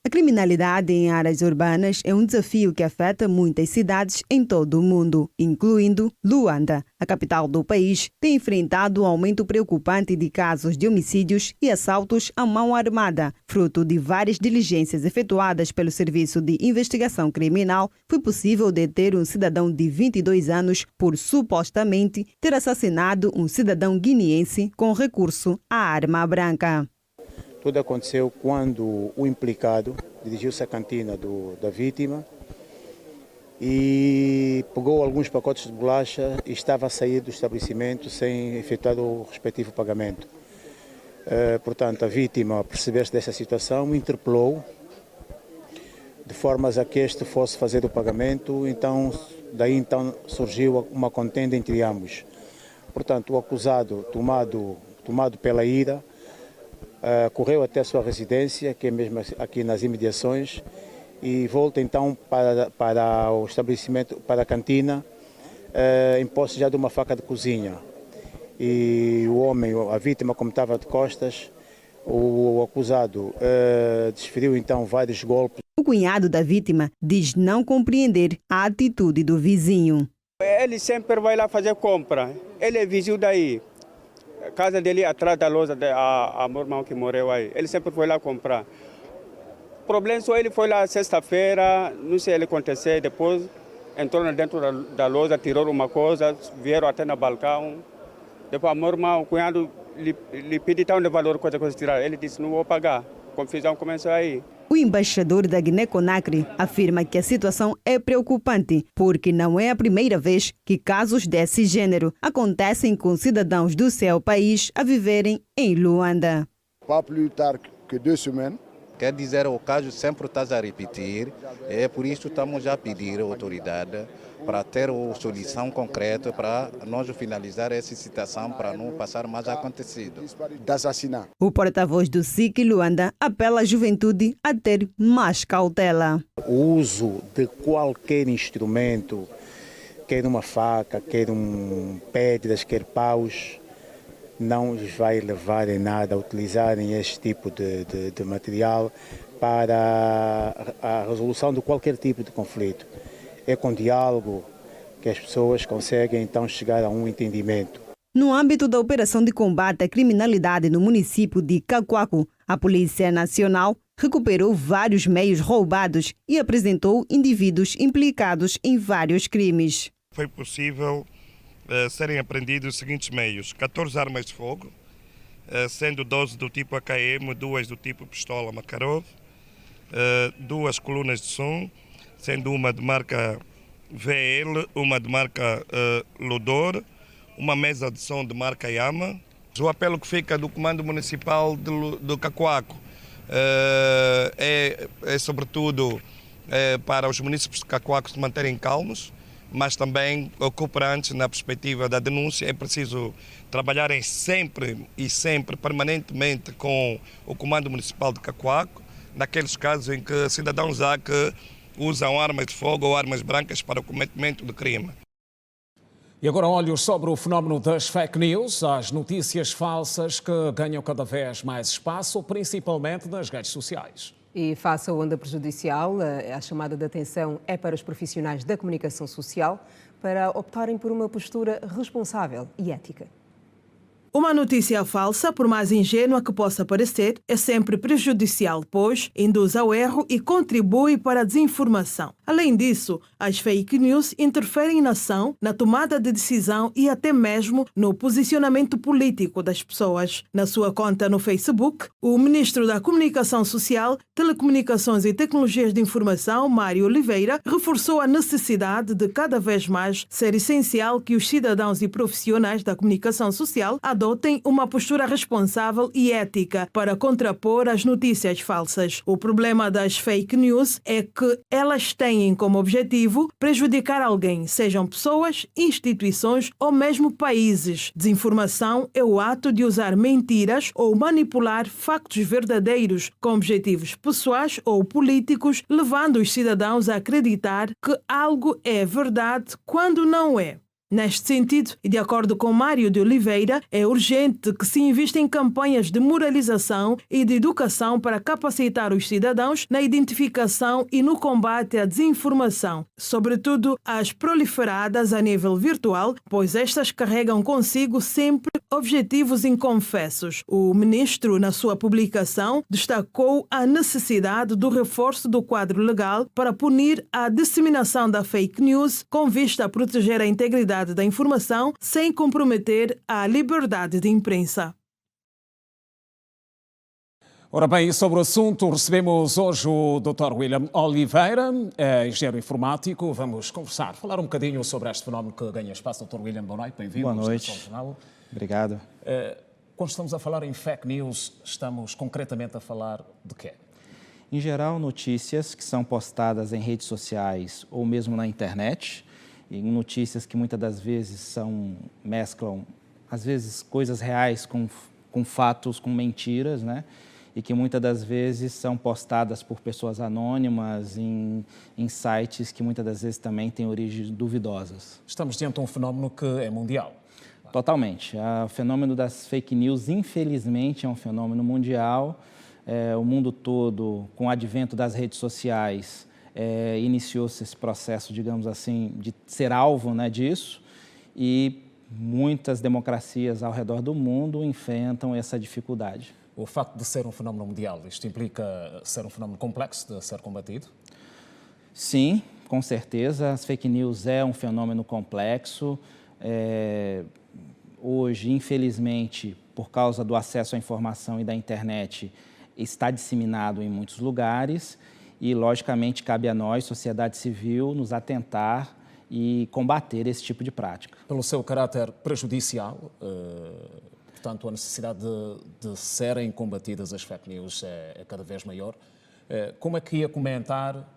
A criminalidade em áreas urbanas é um desafio que afeta muitas cidades em todo o mundo, incluindo Luanda. A capital do país tem enfrentado um aumento preocupante de casos de homicídios e assaltos à mão armada. Fruto de várias diligências efetuadas pelo Serviço de Investigação Criminal, foi possível deter um cidadão de 22 anos por supostamente ter assassinado um cidadão guineense com recurso à arma branca. Tudo aconteceu quando o implicado dirigiu-se à cantina da vítima e pegou alguns pacotes de bolacha e estava a sair do estabelecimento sem efetuar o respectivo pagamento. Portanto, a vítima, a perceber-se dessa situação, interpelou de formas a que este fosse fazer o pagamento. Daí surgiu uma contenda entre ambos. Portanto, o acusado, tomado pela ira, correu até a sua residência, que é mesmo aqui nas imediações, e volta então para o estabelecimento, para a cantina, em posse já de uma faca de cozinha. E o homem, a vítima, como estava de costas, o acusado desferiu então vários golpes. O cunhado da vítima diz não compreender a atitude do vizinho. Ele sempre vai lá fazer compra, ele é vizinho daí. A casa dele atrás da loja, a meu irmão que morreu aí. Ele sempre foi lá comprar. O problema só ele foi lá sexta-feira, não sei o que aconteceu. Depois entrou dentro da loja, tirou uma coisa, vieram até no balcão. Depois meu irmão, o cunhado, lhe pediu tão de valor coisa que tirar. Ele disse, não vou pagar. A confusão começou aí. O embaixador da Guiné-Conakry afirma que a situação é preocupante, porque não é a primeira vez que casos desse gênero acontecem com cidadãos do seu país a viverem em Luanda. Pas plus tard que 2 semaines. Quer dizer, o caso sempre está a repetir, é por isso estamos a pedir à autoridade para ter uma solução concreta para nós finalizar essa situação, para não passar mais acontecido. O porta-voz do SIC Luanda apela à juventude a ter mais cautela. O uso de qualquer instrumento, quer uma faca, quer pedras, quer paus, não os vai levar em nada a utilizarem este tipo de material para a resolução de qualquer tipo de conflito. É com diálogo que as pessoas conseguem então chegar a um entendimento. No âmbito da operação de combate à criminalidade no município de Cacoaco, a Polícia Nacional recuperou vários meios roubados e apresentou indivíduos implicados em vários crimes. Foi possível serem apreendidos os seguintes meios: 14 armas de fogo, sendo 12 do tipo AKM, 2 do tipo pistola Makarov, 2 colunas de som, sendo uma de marca VL, uma de marca Ludor, uma mesa de som de marca Yama. O apelo que fica do Comando Municipal do Cacoaco é sobretudo para os munícipes de Cacoaco se manterem calmos, mas também cooperantes na perspectiva da denúncia. É preciso trabalharem sempre, permanentemente com o Comando Municipal de Cacoaco, naqueles casos em que cidadãos há que usam armas de fogo ou armas brancas para o cometimento de crime. E agora olhos sobre o fenómeno das fake news, as notícias falsas que ganham cada vez mais espaço, principalmente nas redes sociais. E face à onda prejudicial, a chamada de atenção é para os profissionais da comunicação social para optarem por uma postura responsável e ética. Uma notícia falsa, por mais ingênua que possa parecer, é sempre prejudicial, pois induz ao erro e contribui para a desinformação. Além disso, as fake news interferem na ação, na tomada de decisão e até mesmo no posicionamento político das pessoas. Na sua conta no Facebook, o ministro da Comunicação Social, Telecomunicações e Tecnologias de Informação, Mário Oliveira, reforçou a necessidade de cada vez mais ser essencial que os cidadãos e profissionais da comunicação social adotem uma postura responsável e ética para contrapor as notícias falsas. O problema das fake news é que elas têm como objetivo prejudicar alguém, sejam pessoas, instituições ou mesmo países. Desinformação é o ato de usar mentiras ou manipular factos verdadeiros com objetivos pessoais ou políticos, levando os cidadãos a acreditar que algo é verdade quando não é. Neste sentido, e de acordo com Mário de Oliveira, é urgente que se invista em campanhas de moralização e de educação para capacitar os cidadãos na identificação e no combate à desinformação, sobretudo as proliferadas a nível virtual, pois estas carregam consigo sempre objetivos inconfessos. O ministro, na sua publicação, destacou a necessidade do reforço do quadro legal para punir a disseminação da fake news com vista a proteger a integridade da informação sem comprometer a liberdade de imprensa. Ora bem, sobre o assunto, recebemos hoje o Dr. William Oliveira, engenheiro informático. Vamos conversar, falar um bocadinho sobre este fenómeno que ganha espaço. Dr. William, boa noite, bem-vindo. Boa noite. Obrigado. Quando estamos a falar em fake news, estamos concretamente a falar de quê? Em geral, notícias que são postadas em redes sociais ou mesmo na internet, e notícias que muitas das vezes mesclam, às vezes, coisas reais com fatos, com mentiras, né? E que muitas das vezes são postadas por pessoas anônimas em sites que muitas das vezes também têm origens duvidosas. Estamos diante de um fenómeno que é mundial. Totalmente. O fenômeno das fake news, infelizmente, é um fenômeno mundial. O mundo todo, com o advento das redes sociais, iniciou-se esse processo, digamos assim, de ser alvo, né, disso, e muitas democracias ao redor do mundo enfrentam essa dificuldade. O facto de ser um fenómeno mundial, isto implica ser um fenómeno complexo de ser combatido? Sim, com certeza. As fake news é um fenômeno complexo. Hoje, infelizmente, por causa do acesso à informação e da internet, está disseminado em muitos lugares. E, logicamente, cabe a nós, sociedade civil, nos atentar e combater esse tipo de prática. Pelo seu caráter prejudicial, portanto, a necessidade de serem combatidas as fake news é cada vez maior. Como é que ia comentar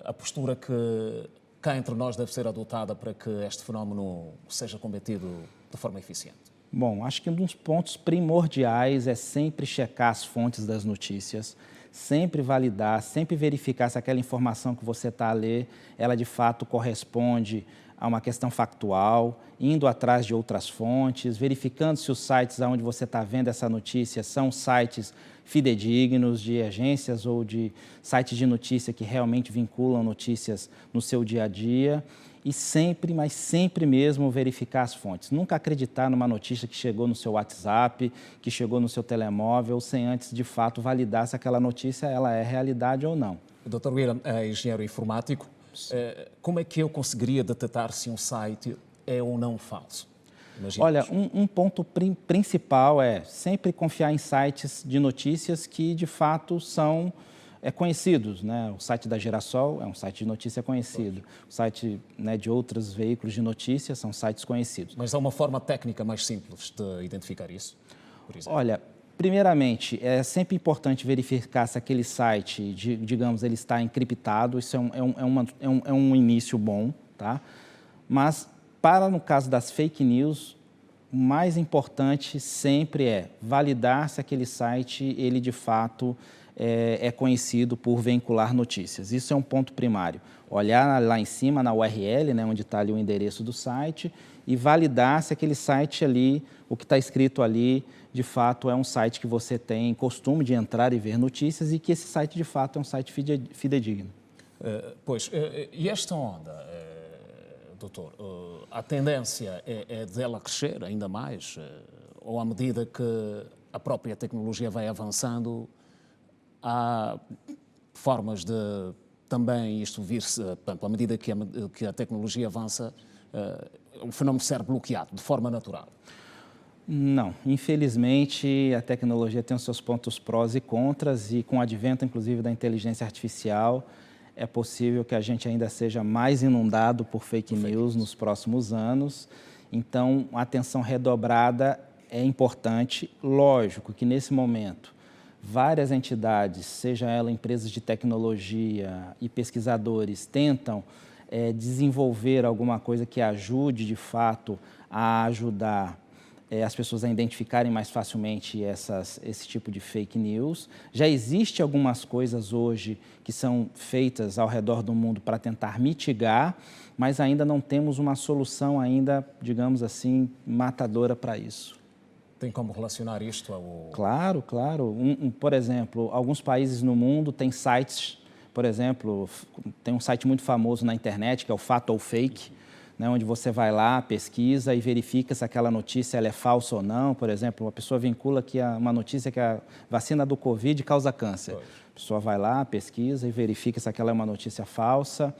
a postura que cá entre nós deve ser adotada para que este fenómeno seja combatido de forma eficiente? Bom, acho que um dos pontos primordiais é sempre checar as fontes das notícias, sempre validar, sempre verificar se aquela informação que você está a ler, ela de fato corresponde a uma questão factual, indo atrás de outras fontes, verificando se os sites onde você está vendo essa notícia são sites fidedignos, de agências ou de sites de notícia que realmente vinculam notícias no seu dia a dia. E sempre, mas sempre mesmo, verificar as fontes. Nunca acreditar numa notícia que chegou no seu WhatsApp, que chegou no seu telemóvel, sem antes, de fato, validar se aquela notícia ela é realidade ou não. O Dr. William é engenheiro informático. Como é que eu conseguiria detectar se um site é ou não falso? Imagina. Olha, um ponto principal é sempre confiar em sites de notícias que, de fato, são conhecidos, né? O site da Girassol é um site de notícia conhecido. O site, né, de outros veículos de notícias são sites conhecidos. Mas há uma forma técnica mais simples de identificar isso, por exemplo? Olha, primeiramente, é sempre importante verificar se aquele site, digamos, ele está encriptado. Isso é um início bom, tá? Mas, no caso das fake news, o mais importante sempre é validar se aquele site, ele de fato é conhecido por vincular notícias. Isso é um ponto primário. Olhar lá em cima, na URL, né, onde está ali o endereço do site, e validar se aquele site ali, o que está escrito ali, de fato é um site que você tem costume de entrar e ver notícias e que esse site, de fato, é um site fidedigno. E esta onda, doutor, a tendência é dela crescer ainda mais? Ou à medida que a própria tecnologia vai avançando, há formas de também isto vir-se, à medida que a tecnologia avança, o fenómeno ser bloqueado de forma natural? Não, infelizmente a tecnologia tem os seus pontos prós e contras e com o advento, inclusive, da inteligência artificial, é possível que a gente ainda seja mais inundado por fake news nos próximos anos. Então, a atenção redobrada é importante. Lógico que nesse momento várias entidades, seja ela empresas de tecnologia e pesquisadores, tentam desenvolver alguma coisa que ajude, de fato, a ajudar as pessoas a identificarem mais facilmente esse tipo de fake news. Já existe algumas coisas hoje que são feitas ao redor do mundo para tentar mitigar, mas ainda não temos uma solução ainda, digamos assim, matadora para isso. Tem como relacionar isto ao... Claro, claro. Por exemplo, alguns países no mundo têm sites, por exemplo, tem um site muito famoso na internet, que é o Fato ou Fake, né, onde você vai lá, pesquisa e verifica se aquela notícia ela é falsa ou não. Por exemplo, uma pessoa vincula que uma notícia que a vacina do Covid causa câncer. A pessoa vai lá, pesquisa e verifica se aquela é uma notícia falsa.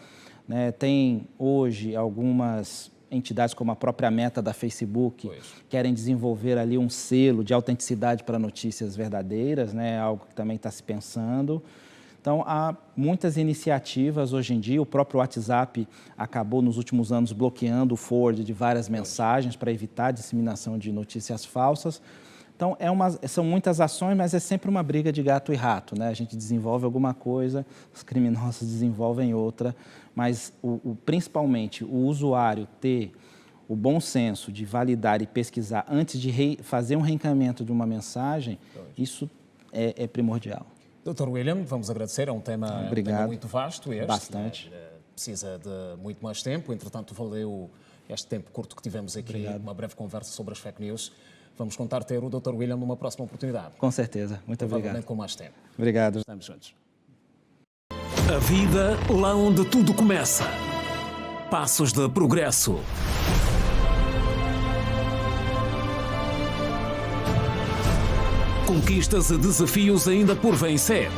Né, tem hoje algumas entidades como a própria Meta da Facebook querem desenvolver ali um selo de autenticidade para notícias verdadeiras, né, algo que também está se pensando. Então, há muitas iniciativas hoje em dia. O próprio WhatsApp acabou, nos últimos anos, bloqueando o forward de várias mensagens para evitar a disseminação de notícias falsas. Então, são muitas ações, mas é sempre uma briga de gato e rato, né? A gente desenvolve alguma coisa, os criminosos desenvolvem outra, mas principalmente o usuário ter o bom senso de validar e pesquisar antes de fazer um reencaminhamento de uma mensagem, isso é primordial. Dr. William, vamos agradecer, é um tema muito vasto este. Bastante. Precisa de muito mais tempo, entretanto valeu este tempo curto que tivemos aqui, uma breve conversa sobre as fake news. Vamos contar ter o Dr. William numa próxima oportunidade. Com certeza, muito obrigado. Com mais tempo. Obrigado. Estamos juntos. A vida lá onde tudo começa. Passos de progresso. Conquistas e desafios ainda por vencer.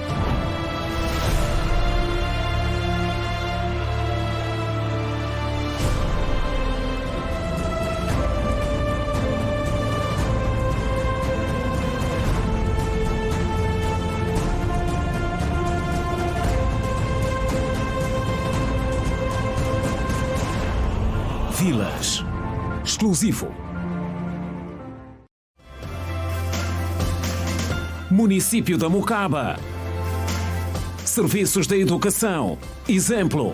Vilas. Exclusivo. Município da Mocaba. Serviços da educação. Exemplo.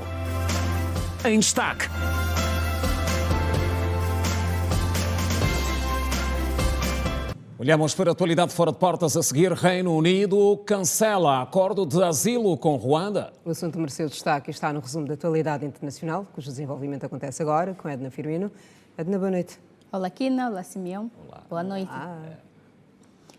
Em destaque. Olhamos para a atualidade fora de portas a seguir. Reino Unido cancela acordo de asilo com Ruanda. O assunto mereceu destaque e está no resumo da atualidade internacional, cujo desenvolvimento acontece agora, com Edna Firmino. Edna, boa noite. Olá, Kina. Olá, Simeão. Olá. Boa noite.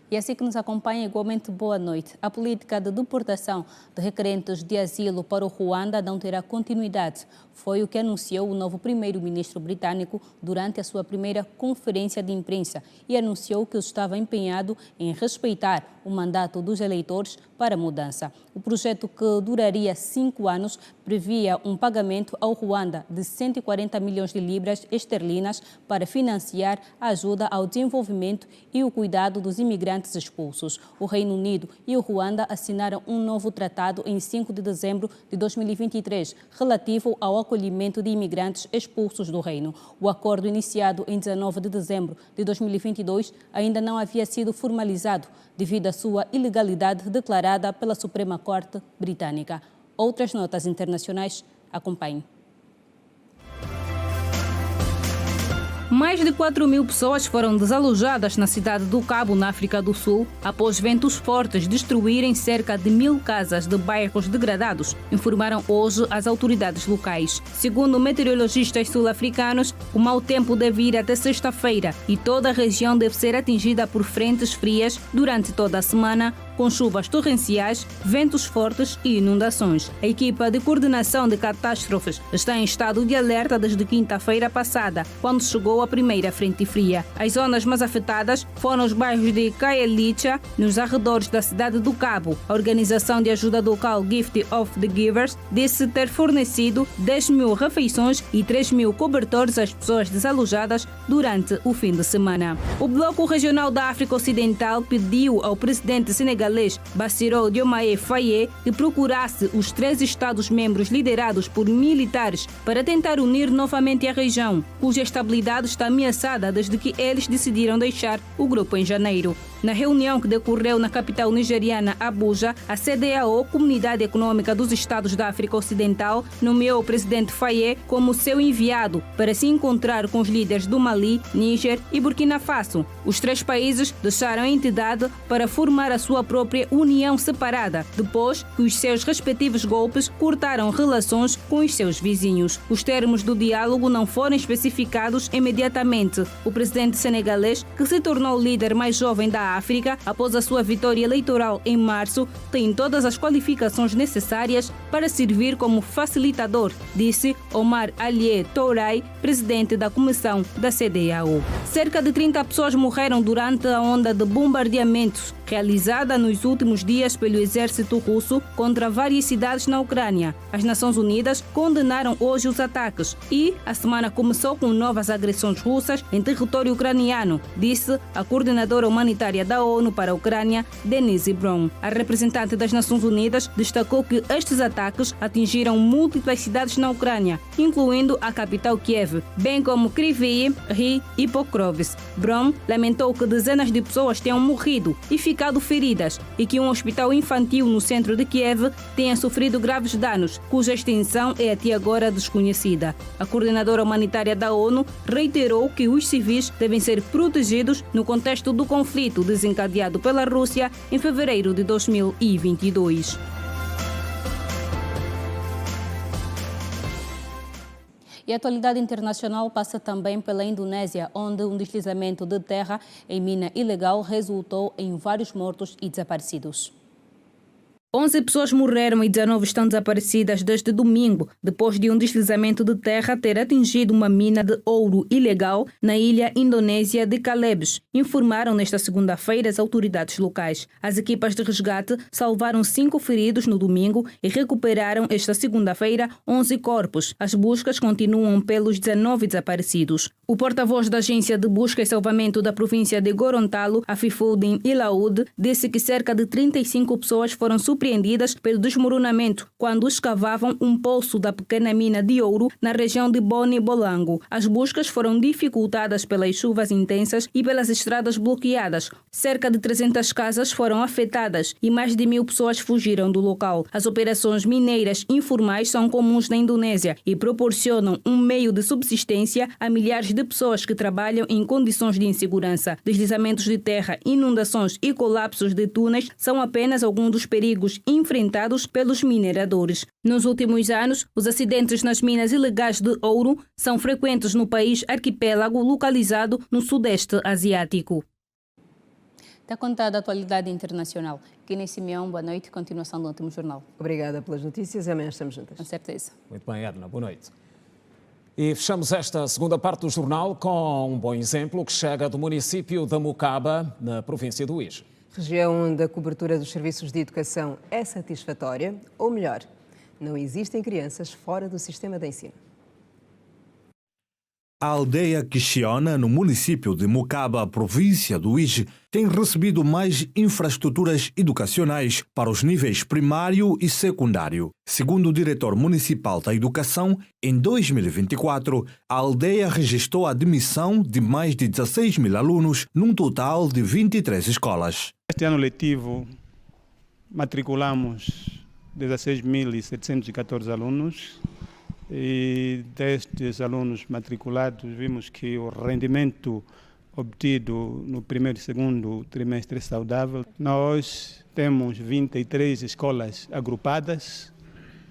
E assim que nos acompanha, igualmente boa noite. A política de deportação de requerentes de asilo para o Ruanda não terá continuidade. Foi o que anunciou o novo primeiro-ministro britânico durante a sua primeira conferência de imprensa e anunciou que estava empenhado em respeitar o mandato dos eleitores para a mudança. O projeto, que duraria 5 anos, previa um pagamento ao Ruanda de 140 milhões de libras esterlinas para financiar a ajuda ao desenvolvimento e o cuidado dos imigrantes expulsos. O Reino Unido e o Ruanda assinaram um novo tratado em 5 de dezembro de 2023, relativo ao acolhimento de imigrantes expulsos do Reino. O acordo, iniciado em 19 de dezembro de 2022, ainda não havia sido formalizado devido à sua ilegalidade declarada pela Suprema Corte Britânica. Outras notas internacionais, acompanhem. Mais de 4.000 pessoas foram desalojadas na cidade do Cabo, na África do Sul, após ventos fortes destruírem cerca de 1.000 casas de bairros degradados, informaram hoje as autoridades locais. Segundo meteorologistas sul-africanos, o mau tempo deve ir até sexta-feira e toda a região deve ser atingida por frentes frias durante toda a semana, com chuvas torrenciais, ventos fortes e inundações. A equipa de coordenação de catástrofes está em estado de alerta desde quinta-feira passada, quando chegou a primeira frente fria. As zonas mais afetadas foram os bairros de Khayelitsha, nos arredores da cidade do Cabo. A organização de ajuda local Gift of the Givers disse ter fornecido 10.000 refeições e 3.000 cobertores às pessoas desalojadas durante o fim de semana. O Bloco Regional da África Ocidental pediu ao presidente senegalês Bassirou Diomaye Faye que procurasse os 3 Estados-membros liderados por militares para tentar unir novamente a região, cuja estabilidade está ameaçada desde que eles decidiram deixar o grupo em janeiro. Na reunião que decorreu na capital nigeriana, Abuja, a CEDEAO, Comunidade Econômica dos Estados da África Ocidental, nomeou o presidente Faye como seu enviado para se encontrar com os líderes do Mali, Níger e Burkina Faso. Os 3 países deixaram a entidade para formar a sua própria união separada, depois que os seus respectivos golpes cortaram relações com os seus vizinhos. Os termos do diálogo não foram especificados imediatamente. O presidente senegalês, que se tornou o líder mais jovem da África após a sua vitória eleitoral em março, tem todas as qualificações necessárias para servir como facilitador, disse Omar Alié Touray, presidente da comissão da CEDEAO. Cerca de 30 pessoas morreram durante a onda de bombardeamentos realizada nos últimos dias pelo exército russo contra várias cidades na Ucrânia. As Nações Unidas condenaram hoje os ataques e a semana começou com novas agressões russas em território ucraniano, disse a coordenadora humanitária da ONU para a Ucrânia, Denise Brown. A representante das Nações Unidas destacou que estes ataques atingiram múltiplas cidades na Ucrânia, incluindo a capital Kiev, bem como Kryvyi Rih e Pokrovsk. Brown lamentou que dezenas de pessoas tenham morrido e ficado feridas e que um hospital infantil no centro de Kiev tenha sofrido graves danos, cuja extensão é até agora desconhecida. A coordenadora humanitária da ONU reiterou que os civis devem ser protegidos no contexto do conflito desencadeado pela Rússia em fevereiro de 2022. E a atualidade internacional passa também pela Indonésia, onde um deslizamento de terra em mina ilegal resultou em vários mortos e desaparecidos. 11 pessoas morreram e 19 estão desaparecidas desde domingo, depois de um deslizamento de terra ter atingido uma mina de ouro ilegal na ilha indonésia de Celebes, informaram nesta segunda-feira as autoridades locais. As equipas de resgate salvaram 5 feridos no domingo e recuperaram esta segunda-feira 11 corpos. As buscas continuam pelos 19 desaparecidos. O porta-voz da Agência de Busca e Salvamento da província de Gorontalo, Afifuddin Ilaud, disse que cerca de 35 pessoas foram surpreendidas pelo desmoronamento quando escavavam um poço da pequena mina de ouro na região de Boni Bolango. As buscas foram dificultadas pelas chuvas intensas e pelas estradas bloqueadas. Cerca de 300 casas foram afetadas e mais de 1.000 pessoas fugiram do local. As operações mineiras informais são comuns na Indonésia e proporcionam um meio de subsistência a milhares de pessoas que trabalham em condições de insegurança. Deslizamentos de terra, inundações e colapsos de túneis são apenas alguns dos perigos enfrentados pelos mineradores. Nos últimos anos, os acidentes nas minas ilegais de ouro são frequentes no país arquipélago localizado no Sudeste Asiático. Está contada a atualidade internacional. Kine Simeão, boa noite. Continuação do último jornal. Obrigada pelas notícias e amanhã estamos juntas. Com certeza. Muito bem, Edna. Boa noite. E fechamos esta segunda parte do jornal com um bom exemplo que chega do município de Mucaba, na província do Uís. Região onde a cobertura dos serviços de educação é satisfatória, ou melhor, não existem crianças fora do sistema de ensino. A aldeia Quixiona, no município de Mucaba, província do Uís, tem recebido mais infraestruturas educacionais para os níveis primário e secundário. Segundo o diretor municipal da educação, em 2024, a aldeia registrou a admissão de mais de 16 mil alunos, num total de 23 escolas. Este ano letivo, matriculamos 16.714 alunos. E destes alunos matriculados, vimos que o rendimento obtido no primeiro e segundo trimestre é saudável. Nós temos 23 escolas agrupadas,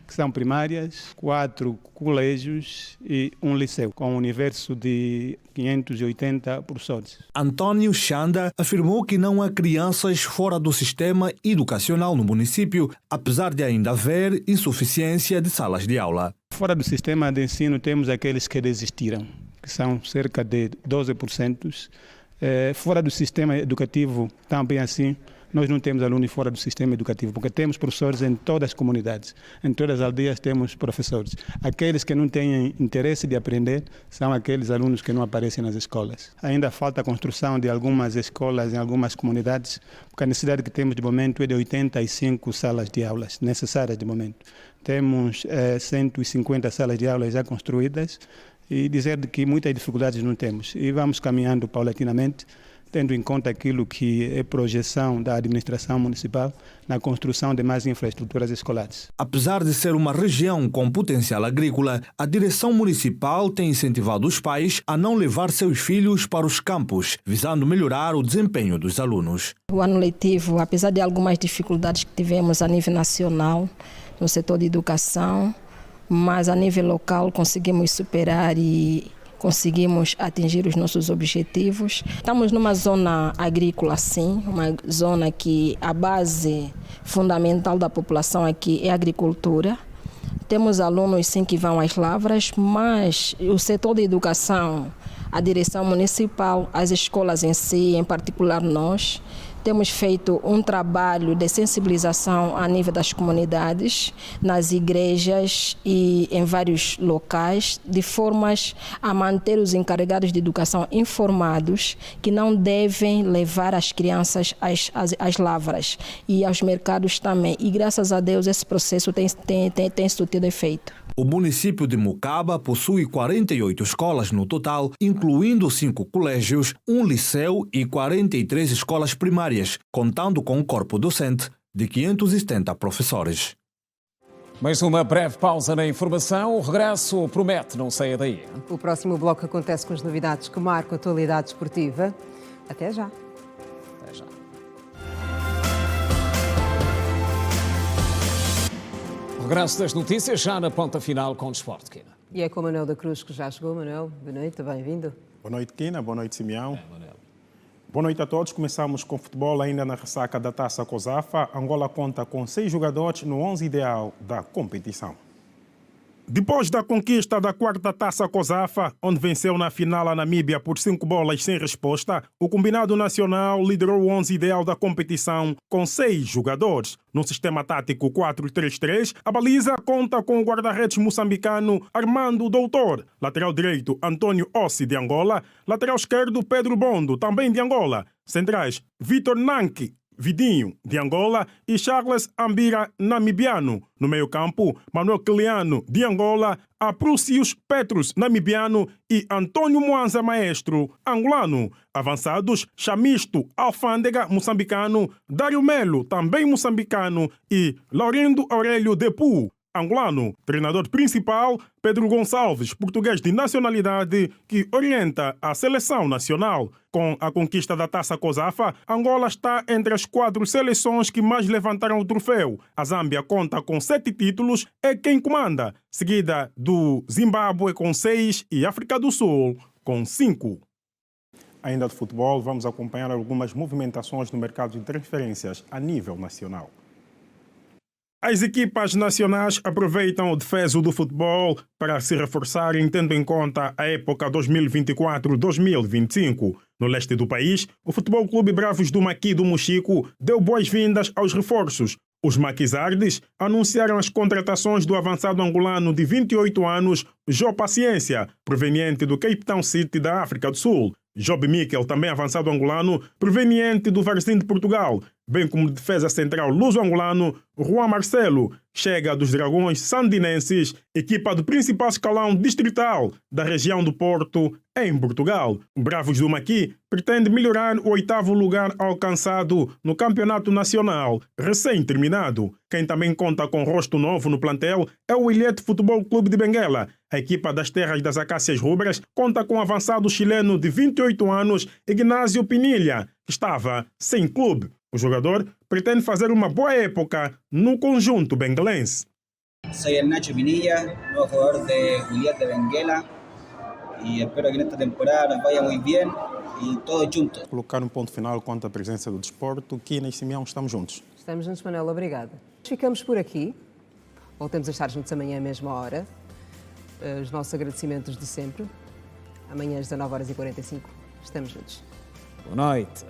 que são primárias, 4 colégios e um liceu, com um universo de 580 professores. Antônio Xanda afirmou que não há crianças fora do sistema educacional no município, apesar de ainda haver insuficiência de salas de aula. Fora do sistema de ensino temos aqueles que desistiram, que são cerca de 12%. Fora do sistema educativo também assim, nós não temos alunos fora do sistema educativo, porque temos professores em todas as comunidades, em todas as aldeias temos professores. Aqueles que não têm interesse de aprender são aqueles alunos que não aparecem nas escolas. Ainda falta a construção de algumas escolas em algumas comunidades, porque a necessidade que temos de momento é de 85 salas de aulas necessárias de momento. Temos 150 salas de aulas já construídas e dizer que muitas dificuldades não temos. E vamos caminhando paulatinamente. tendo em conta aquilo que é projeção da administração municipal na construção de mais infraestruturas escolares. Apesar de ser uma região com potencial agrícola, a direção municipal tem incentivado os pais a não levar seus filhos para os campos, visando melhorar o desempenho dos alunos. O ano letivo, apesar de algumas dificuldades que tivemos a nível nacional, no setor de educação, mas a nível local conseguimos superar e conseguimos atingir os nossos objetivos. Estamos numa zona agrícola, sim, uma zona que a base fundamental da população aqui é a agricultura. Temos alunos, sim, que vão às lavras, mas o setor da educação, a direção municipal, as escolas em si, em particular nós, temos feito um trabalho de sensibilização a nível das comunidades, nas igrejas e em vários locais, de formas a manter os encarregados de educação informados que não devem levar as crianças às lavras e aos mercados também. E graças a Deus esse processo tem surtido efeito. O município de Mocaba possui 48 escolas no total, incluindo 5 colégios, um liceu e 43 escolas primárias, contando com um corpo docente de 570 professores. Mais uma breve pausa na informação. O regresso promete, não saia daí. O próximo bloco acontece com as novidades que marcam a atualidade esportiva. Até já. Até já. Regresso das notícias já na ponta final com o Desporto, Quina. E é com o Manuel da Cruz que já chegou. Manuel, boa noite, bem-vindo. Boa noite, Quina. Boa noite, Simeão. Boa noite a todos. Começamos com futebol ainda na ressaca da Taça COSAFA. Angola conta com 6 jogadores no 11 ideal da competição. Depois da conquista da 4ª Taça COSAFA, onde venceu na final a Namíbia por 5 bolas sem resposta, o combinado nacional liderou o 11 ideal da competição com 6 jogadores. No sistema tático 4-3-3, a baliza conta com o guarda-redes moçambicano Armando Doutor, lateral direito Antônio Ossi de Angola, lateral esquerdo Pedro Bondo, também de Angola, centrais Vitor Nanki Vidinho, de Angola, e Charles Ambira, namibiano. No meio-campo, Manuel Kiliano, de Angola, Aprúcios Petrus, namibiano, e Antônio Mwanza Maestro, angolano. Avançados, Chamisto Alfândega, moçambicano, Dário Melo, também moçambicano, e Laurindo Aurélio Depu, angolano. Treinador principal, Pedro Gonçalves, português de nacionalidade, que orienta a seleção nacional. Com a conquista da Taça COSAFA, Angola está entre as 4 seleções que mais levantaram o troféu. A Zâmbia conta com 7 títulos, é quem comanda, seguida do Zimbábue com 6 e África do Sul com 5. Ainda de futebol, vamos acompanhar algumas movimentações no mercado de transferências a nível nacional. As equipas nacionais aproveitam o defeso do futebol para se reforçarem, tendo em conta a época 2024-2025. No leste do país, o Futebol Clube Bravos do Maqui do Mochico deu boas-vindas aos reforços. Os maquisardes anunciaram as contratações do avançado angolano de 28 anos, Jô Paciência, proveniente do Cape Town City da África do Sul. Job Mikel, também avançado angolano, proveniente do Varzim de Portugal, bem como de defesa central luso-angolano, Juan Marcelo, chega dos Dragões Sandinenses, equipa do principal escalão distrital da região do Porto, em Portugal. O Bravos do Maqui pretende melhorar o 8º lugar alcançado no Campeonato Nacional, recém-terminado. Quem também conta com rosto novo no plantel é o Ilhete Futebol Clube de Benguela. A equipa das Terras das Acácias Rubras conta com o avançado chileno de 28 anos, Ignacio Pinilha, que estava sem clube. O jogador pretende fazer uma boa época no conjunto benguelense. Sou Ignacio Pinilla, nuevo jugador de Juliette de Benguela, e espero que nesta temporada vaya muito bem e todos juntos. Colocar um ponto final quanto à presença do desporto, que neste Simeão estamos juntos. Estamos juntos, Manuel, obrigada. Ficamos por aqui. Voltamos a estar juntos amanhã à mesma hora. Os nossos agradecimentos de sempre. Amanhã às 19h45 estamos juntos. Boa noite.